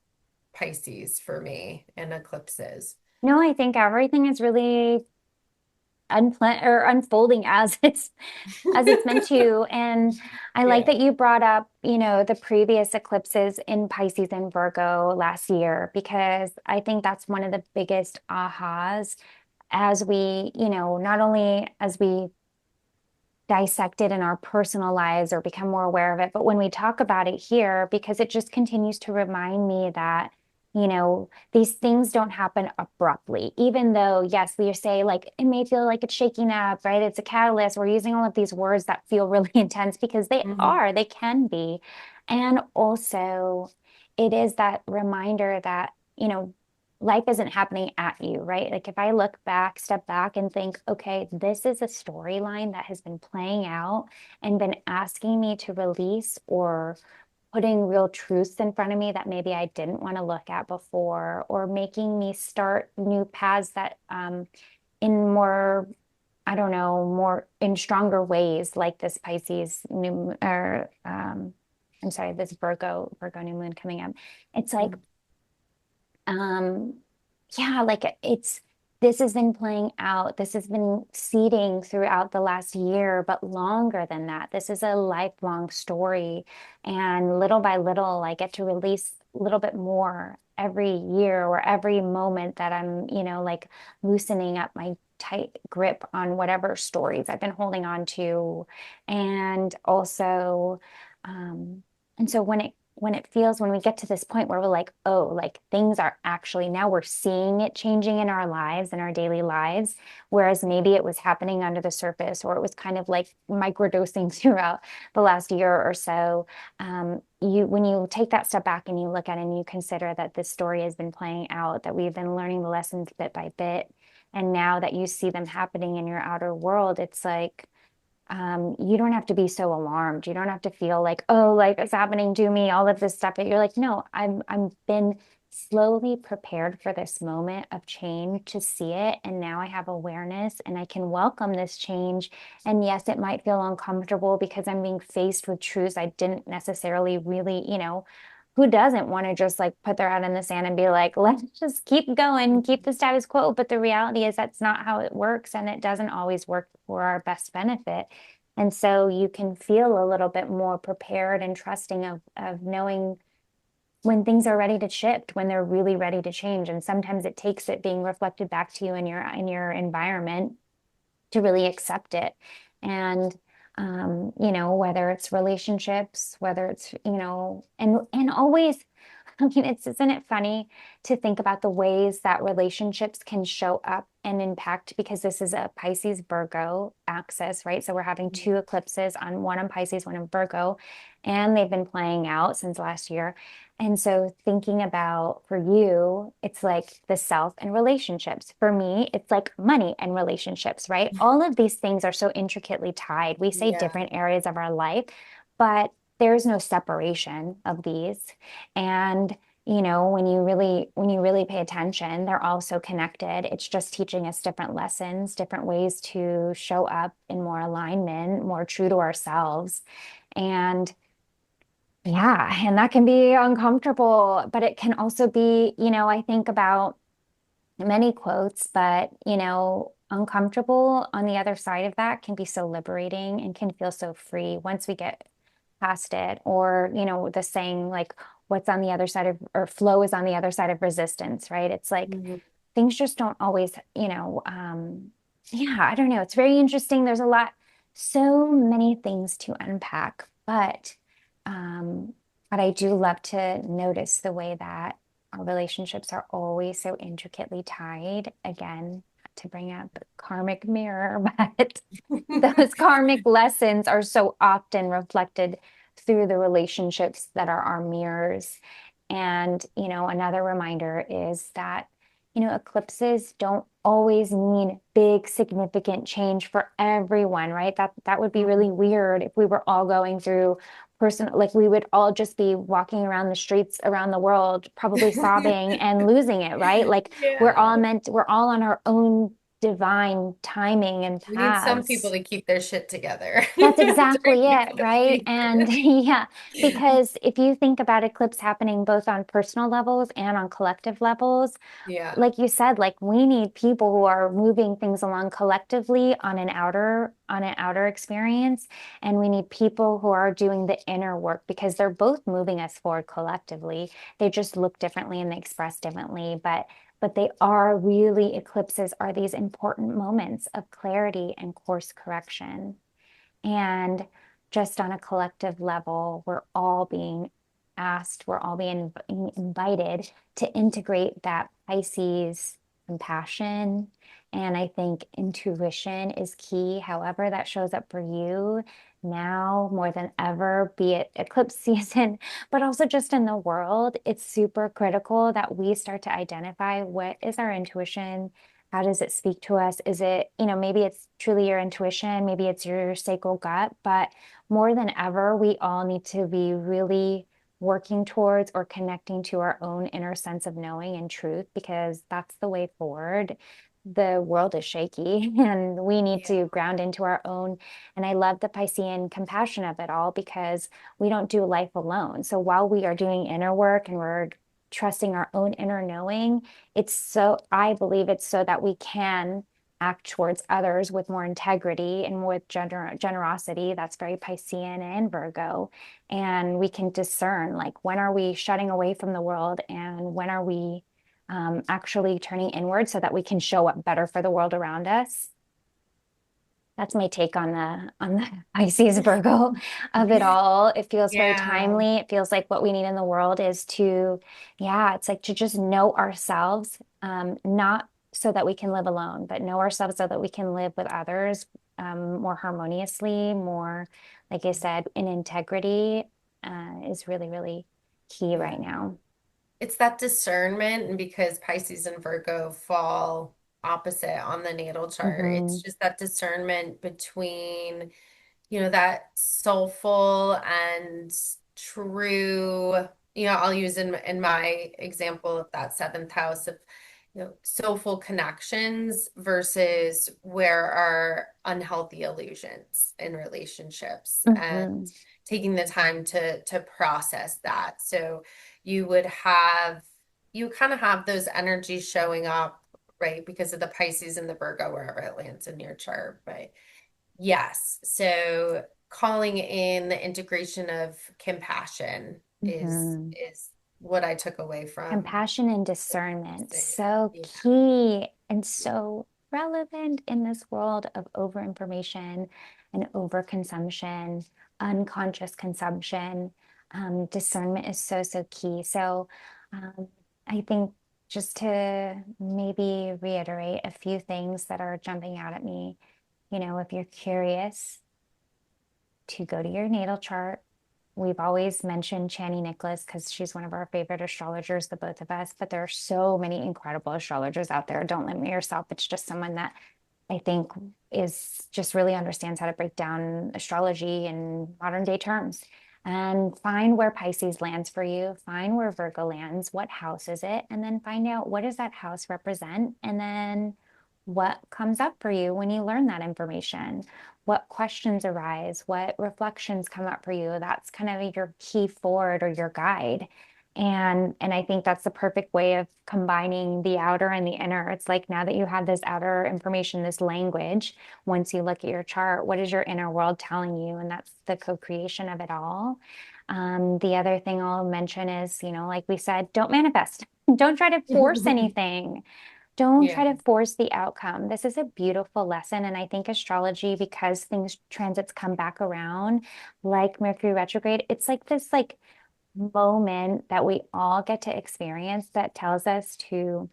Pisces for me and eclipses? No, I think everything is really unplan or unfolding as it's meant to. And I like Yeah. that you brought up, the previous eclipses in Pisces and Virgo last year, because I think that's one of the biggest ahas as we, not only as we dissect it in our personal lives or become more aware of it. But when we talk about it here, because it just continues to remind me that, these things don't happen abruptly, even though, yes, we say like it may feel like it's shaking up, right? It's a catalyst. We're using all of these words that feel really intense because Hmm. they can be. And also, it is that reminder that, life isn't happening at you, right? Like if I look back, step back and think, okay, this is a storyline that has been playing out and been asking me to release or putting real truths in front of me that maybe I didn't want to look at before, or making me start new paths that in more, I don't know, more in stronger ways, like this Pisces new or I'm sorry, this Virgo new moon coming up. It's like um, yeah, like this has been playing out. This has been seeding throughout the last year, but longer than that. This is a lifelong story. And little by little, I get to release a little bit more every year or every moment that I'm, like loosening up my tight grip on whatever stories I've been holding on to. And also, and so when we get to this point where we're like, oh, like things are actually now we're seeing it changing in our lives, in our daily lives, whereas maybe it was happening under the surface or it was kind of like microdosing throughout the last year or so. When you take that step back and you look at it and you consider that this story has been playing out, that we've been learning the lessons bit by bit, and now that you see them happening in your outer world, it's like you don't have to be so alarmed. You don't have to feel like, oh, like it's happening to me, all of this stuff. But you're like, no, I'm been slowly prepared for this moment of change to see it. And now I have awareness and I can welcome this change. And yes, it might feel uncomfortable because I'm being faced with truths I didn't necessarily really, who doesn't want to just like put their head in the sand and be like, let's just keep going, keep the status quo. But the reality is that's not how it works, and it doesn't always work for our best benefit. And so you can feel a little bit more prepared and trusting of knowing when things are ready to shift, when they're really ready to change. And sometimes it takes it being reflected back to you in your environment to really accept it. And whether it's relationships, whether it's, and always, I mean, isn't it funny to think about the ways that relationships can show up and impact because this is a Pisces Virgo axis, right? So we're having two eclipses on one in Pisces, one in Virgo, and they've been playing out since last year. And so thinking about for you, it's like the self and relationships. For me, it's like money and relationships, right? All of these things are so intricately tied. We say Yeah. different areas of our life, but there's no separation of these. And when you really pay attention, they're all so connected. It's just teaching us different lessons, different ways to show up in more alignment, more true to ourselves. And yeah, and that can be uncomfortable, but it can also be, I think about many quotes, but uncomfortable on the other side of that can be so liberating and can feel so free once we get past it. Or, the saying like, what's on the other side of, or flow is on the other side of resistance, right? It's like Mhm. things just don't always, yeah, I don't know. It's very interesting. There's a lot, so many things to unpack, um, but I do love to notice the way that our relationships are always so intricately tied. Again, to bring up karmic mirror, but those karmic lessons are so often reflected through the relationships that are our mirrors. And, another reminder is that, eclipses don't always mean big, significant change for everyone, right? That would be really Mhm. weird if we were all going through like we would all just be walking around the streets around the world, probably sobbing and losing it, right? Like Yeah. we're all on our own divine timing and We need some people paths. to keep their shit together That's during exactly the it, eclipse right? And season. yeah, because if you think about eclipse happening both on personal levels and on collective levels, Yeah. like you said, like we need people who are moving things along collectively on an outer experience, and we need people who are doing the inner work because they're both moving us forward collectively. They just look differently and they express differently, but they are really eclipses are these important moments of clarity and course correction. And just on a collective level, we're all being asked, we're all being invited to integrate that Pisces compassion. And I think intuition is key. However, that shows up for you now more than ever, be it eclipse season, but also just in the world. It's super critical that we start to identify what is our intuition. How does it speak to us? Is it, maybe it's truly your intuition, maybe it's your sacral gut, but more than ever, we all need to be really working towards or connecting to our own inner sense of knowing and truth because that's the way forward. The world is shaky and we need Yeah. to ground into our own. And I love the Piscean compassion of it all because we don't do life alone. So while we are doing inner work and we're trusting our own inner knowing, I believe it's so that we can act towards others with more integrity and with generosity. That's very Piscean and Virgo. And we can discern like when are we shutting away from the world and when are we actually turning inward so that we can show up better for the world around us. That's my take on the Pisces Virgo of it all. It feels very Yeah. timely. It feels like what we need in the world is to, yeah, it's like to just know ourselves, not so that we can live alone, but know ourselves so that we can live with others, more harmoniously, more, like I said, in integrity, is really, really key right Yeah. now. It's that discernment, and because Pisces and Virgo fall opposite on the natal chart, Hmm. it's just that discernment between, that soulful and true, I'll use in my example of that seventh house of, soulful connections versus where are unhealthy illusions in relationships, and Hmm. taking the time to process that. So you would have you kind of have those energies showing up, right? Because of the Pisces and the Virgo, wherever it lands in your chart. But yes, so calling in the integration of compassion Hmm. is what I took away from Compassion and what discernment, you're saying. so Yeah. key and so relevant in this world of overinformation and overconsumption, unconscious consumption. Discernment is so, so key. So, um, I think just to maybe reiterate a few things that are jumping out at me, if you're curious to go to your natal chart. We've always mentioned Chani Nicholas because she's one of our favorite astrologers, the both of us, but there are so many incredible astrologers out there. Don't limit yourself. It's just someone that I think is just really understands how to break down astrology in modern day terms. And find where Pisces lands for you, find where Virgo lands, what house is it, and then find out what does that house represent, and then what comes up for you when you learn that information. What questions arise, what reflections come up for you. That's kind of your key forward or your guide. And I think that's the perfect way of combining the outer and the inner. It's like now that you have this outer information, this language, once you look at your chart, what is your inner world telling you? And that's the co-creation of it all. The other thing I'll mention is, like we said, don't manifest. Don't try to force anything. Don't Yeah. try to force the outcome. This is a beautiful lesson. And I think astrology, because things transits come back around, like Mercury retrograde, it's like this moment that we all get to experience that tells us to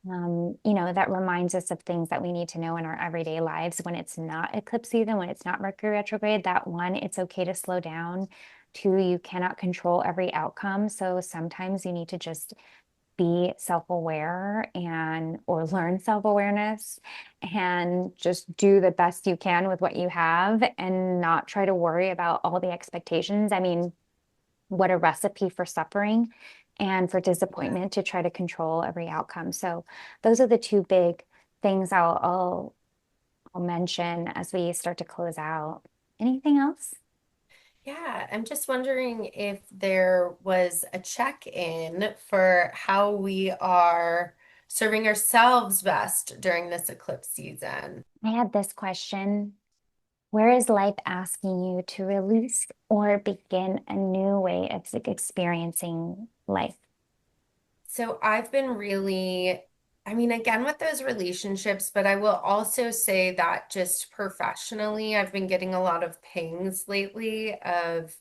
that reminds us of things that we need to know in our everyday lives when it's not eclipse season, when it's not Mercury retrograde. That one, it's okay to slow down. Two, you cannot control every outcome. So sometimes you need to just be self-aware and or learn self-awareness and just do the best you can with what you have and not try to worry about all the expectations. I mean, what a recipe for suffering and for Yeah. disappointment to try to control every outcome. So those are the two big things I'll mention as we start to close out. Anything else? Yeah, I'm just wondering if there was a check-in for how we are serving ourselves best during this eclipse season. I had this question. Where is life asking you to release or begin a new way of experiencing life? So I've been really, I mean, again with those relationships, but I will also say that just professionally, I've been getting a lot of pings lately of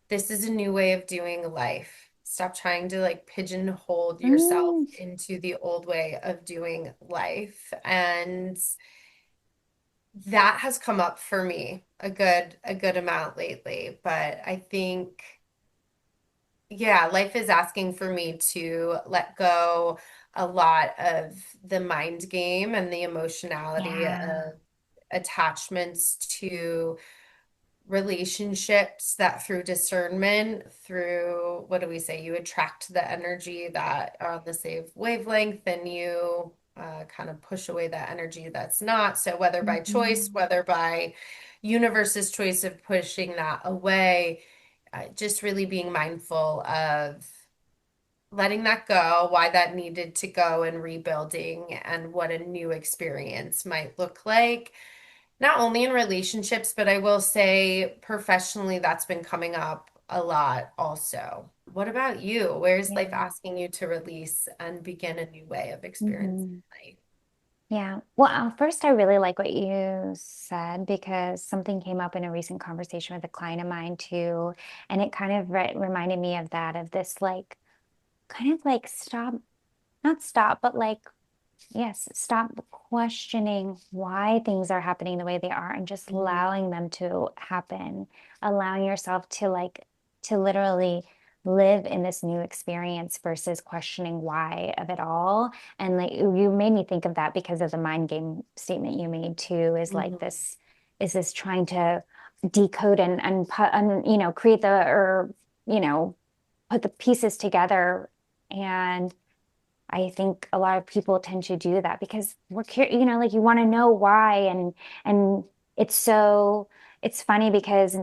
this is a new way of doing life. Stop trying to like pigeonhole yourself Mm, into the old way of doing life. And that has come up for me a good amount lately. But I think yeah, life is asking for me to let go a lot of the mind game and the emotionality yeah. of attachments to relationships that through discernment, through what do we say, you attract the energy that are on the same wavelength and you kind of push away that energy that's not. So whether by choice, Mhm. whether by universe's choice of pushing that away, just really being mindful of letting that go, why that needed to go, and rebuilding, and what a new experience might look like. Not only in relationships, but I will say professionally, that's been coming up a lot also. What about you? Where's life Yeah. asking you to release and begin a new way of experiencing Mhm. life? Yeah. Well, first, I really like what you said because something came up in a recent conversation with a client of mine too. And it kind of reminded me of that, of this kind of like stop, not stop, but like yes, stop questioning why things are happening the way they are and just Mhm. allowing them to happen, allowing yourself to literally live in this new experience versus questioning why of it all. And like you made me think of that because of the mind game statement you made too, Mhm. is this trying to decode and put and create the or you know put the pieces together. And I think a lot of people tend to do that because we're curious, like you want to know why. And it's it's funny because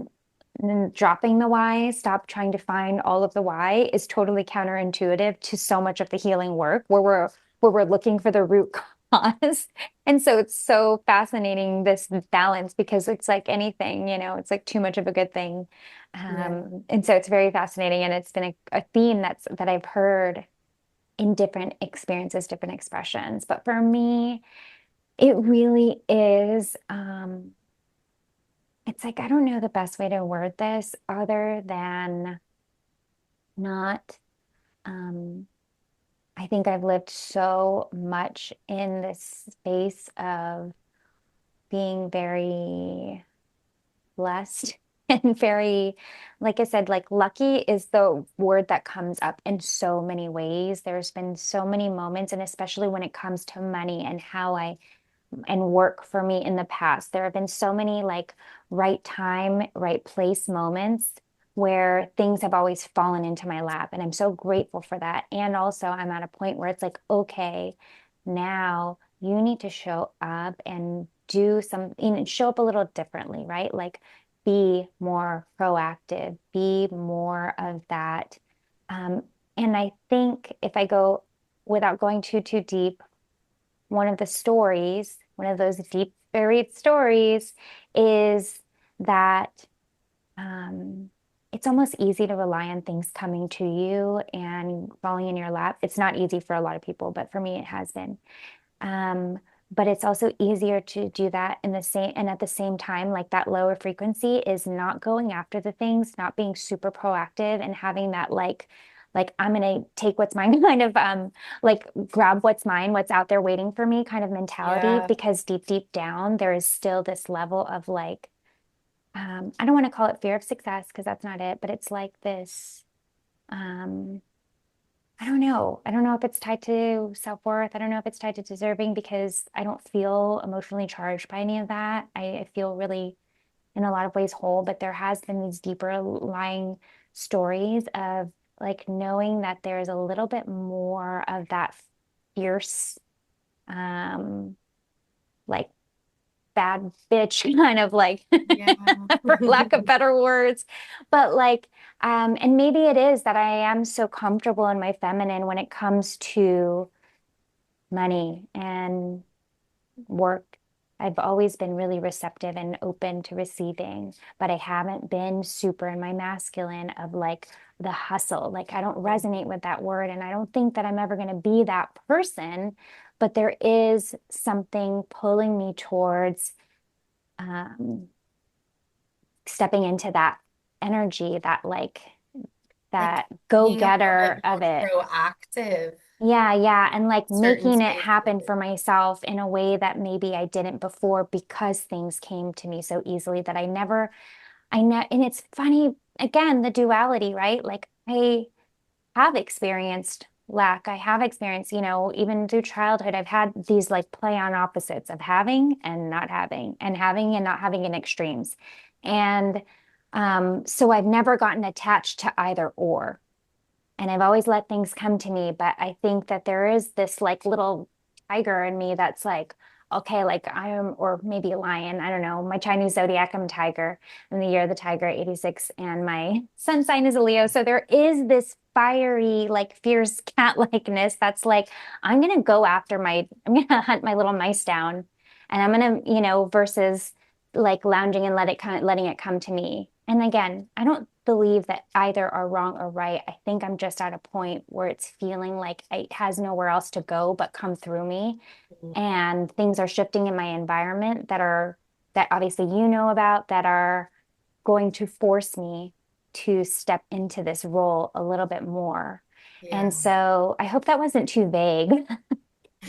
dropping the why, stop trying to find all of the why is totally counterintuitive to so much of the healing work where we're looking for the root cause. And so it's so fascinating, this balance, because it's like anything, it's like too much of a good thing. Yeah. And so it's very fascinating. And it's been a theme that I've heard in different experiences, different expressions. But for me, it really is, it's like, I don't know the best way to word this other than not, um, I think I've lived so much in this space of being very blessed and very, like I said, like lucky is the word that comes up in so many ways. There's been so many moments, and especially when it comes to money and how I and work for me in the past. There have been so many like right time, right place moments where things have always fallen into my lap. And I'm so grateful for that. And also, I'm at a point where it's like, okay, now you need to show up and do something, show up a little differently, right? Like be more proactive, be more of that. Um, and I think if I go without going too deep, one of the stories, one of those deep buried stories is that um, it's almost easy to rely on things coming to you and falling in your lap. It's not easy for a lot of people, but for me, it has been. Um, but it's also easier to do that in the same and at the same time, like that lower frequency is not going after the things, not being super proactive and having that like I'm gonna take what's mine kind of like grab what's mine, what's out there waiting for me kind of mentality, Yeah. because deep down there is still this level of like I don't want to call it fear of success because that's not it, but it's like this um I don't know. I don't know if it's tied to self-worth. I don't know if it's tied to deserving because I don't feel emotionally charged by any of that. I feel really, in a lot of ways, whole, but there has been these deeper lying stories of like knowing that there's a little bit more of that fierce, um, like bad bitch kind of like, Yeah. for lack of better words. But like, and maybe it is that I am so comfortable in my feminine when it comes to money and work. I've always been really receptive and open to receiving, but I haven't been super in my masculine of like the hustle. Like I don't resonate with that word, and I don't think that I'm ever going to be that person, but there is something pulling me towards um, stepping into that energy, that like Like that being a little go-getter bit of more it. proactive Yeah, yeah. And like certain making it spaces. happen for myself in a way that maybe I didn't before because things came to me so easily that I know, and it's funny, again, the duality, right? Like I have experienced lack. I have experienced, even through childhood, I've had these like play on opposites of having and not having, and having and not having in extremes. And so I've never gotten attached to either or. And I've always let things come to me, but I think that there is this like little tiger in me that's like, okay, like I am, or maybe a lion, I don't know. My Chinese zodiac, I'm a tiger. I'm the year of the tiger, 86, and my sun sign is a Leo. So there is this fiery, like fierce cat-likeness that's like, I'm gonna hunt my little mice down, and I'm gonna, versus like lounging and letting it come to me. And again, I don't believe that either are wrong or right. I think I'm just at a point where it's feeling like it has nowhere else to go but come through me. Mhm. And things are shifting in my environment that obviously you know about, that are going to force me to step into this role a little bit more. And Yeah. so I hope that wasn't too vague,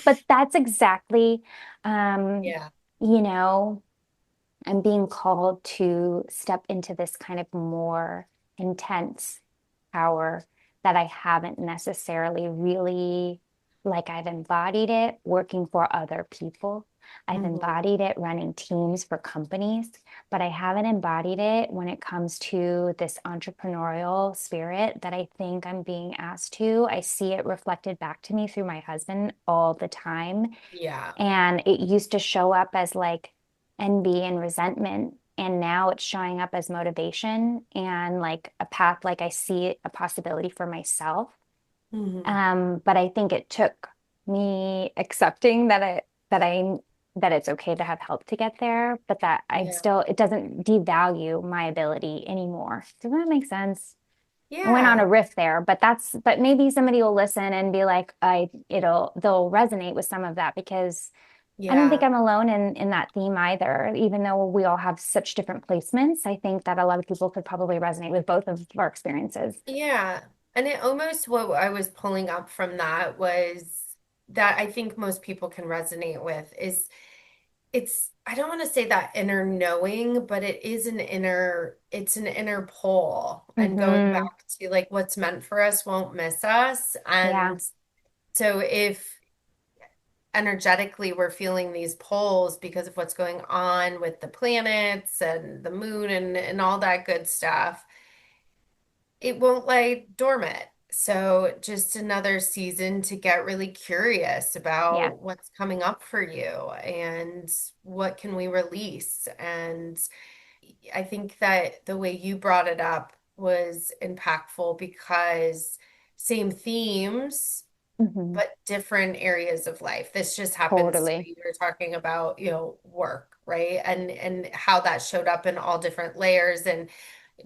but that's exactly, um, Yeah. you know, I'm being called to step into this kind of more intense power that I haven't necessarily really, like I've embodied it working for other people. I've Mhm. embodied it running teams for companies, but I haven't embodied it when it comes to this entrepreneurial spirit that I think I'm being asked to. I see it reflected back to me through my husband all the time. Yeah. And it used to show up as like envy and resentment. And now it's showing up as motivation and like a path, like I see a possibility for myself. Mhm. But I think it took me accepting that it's okay to have help to get there, but that Yeah. it doesn't devalue my ability anymore. Does that make sense? I went on a Yeah. riff there, but maybe somebody will listen and be like, they'll resonate with some of that because I don't think Yeah. I'm alone in that theme either. Even though we all have such different placements, I think that a lot of people could probably resonate with both of our experiences. Yeah. And it almost what I was pulling up from that was that I think most people can resonate with is I don't want to say that inner knowing, but it's an inner pull. And going Hmm. back to like what's meant for us won't miss us. Yeah. And so if energetically we're feeling these pulls because of what's going on with the planets and the moon and all that good stuff, it won't lay dormant. So just another season to get really curious Yeah. about what's coming up for you and what can we release. And I think that the way you brought it up was impactful because same themes, Hmm. but different areas of life. This just happens to Totally. be, you're talking about, work, right? And how that showed up in all different layers. And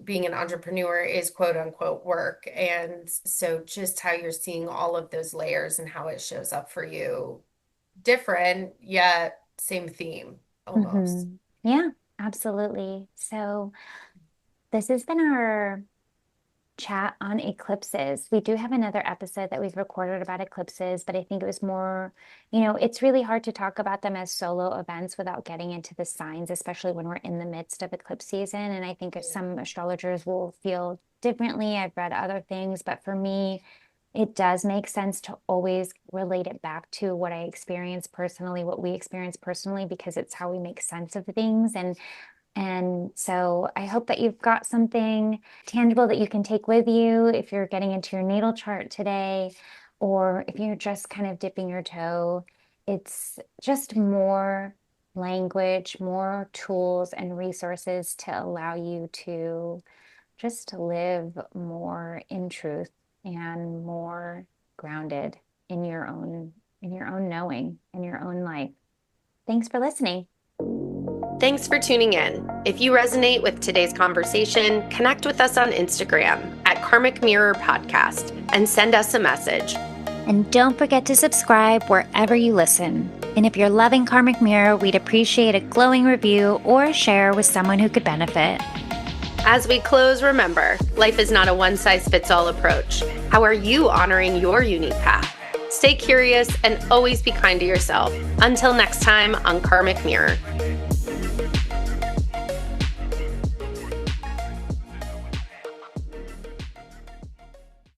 being an entrepreneur is quote unquote work. And so just how you're seeing all of those layers and how it shows up for you, different, yet same theme almost. Yeah, absolutely. So this has been our chat on eclipses. We do have another episode that we've recorded about eclipses, but I think it was more, it's really hard to talk about them as solo events without getting into the signs, especially when we're in the midst of eclipse season. And I think Yeah. some astrologers will feel differently. I've read other things, but for me, it does make sense to always relate it back to what I experience personally, what we experience personally, because it's how we make sense of things. And so I hope that you've got something tangible that you can take with you if you're getting into your natal chart today, or if you're just kind of dipping your toe. It's just more language, more tools and resources to allow you to just live more in truth and more grounded in your own knowing, in your own life. Thanks for listening. Thanks for tuning in. If you resonate with today's conversation, connect with us on Instagram at Karmic Mirror Podcast and send us a message. And don't forget to subscribe wherever you listen. And if you're loving Karmic Mirror, we'd appreciate a glowing review or share with someone who could benefit. As we close, remember, life is not a one-size-fits-all approach. How are you honoring your unique path? Stay curious and always be kind to yourself. Until next time on Karmic Mirror.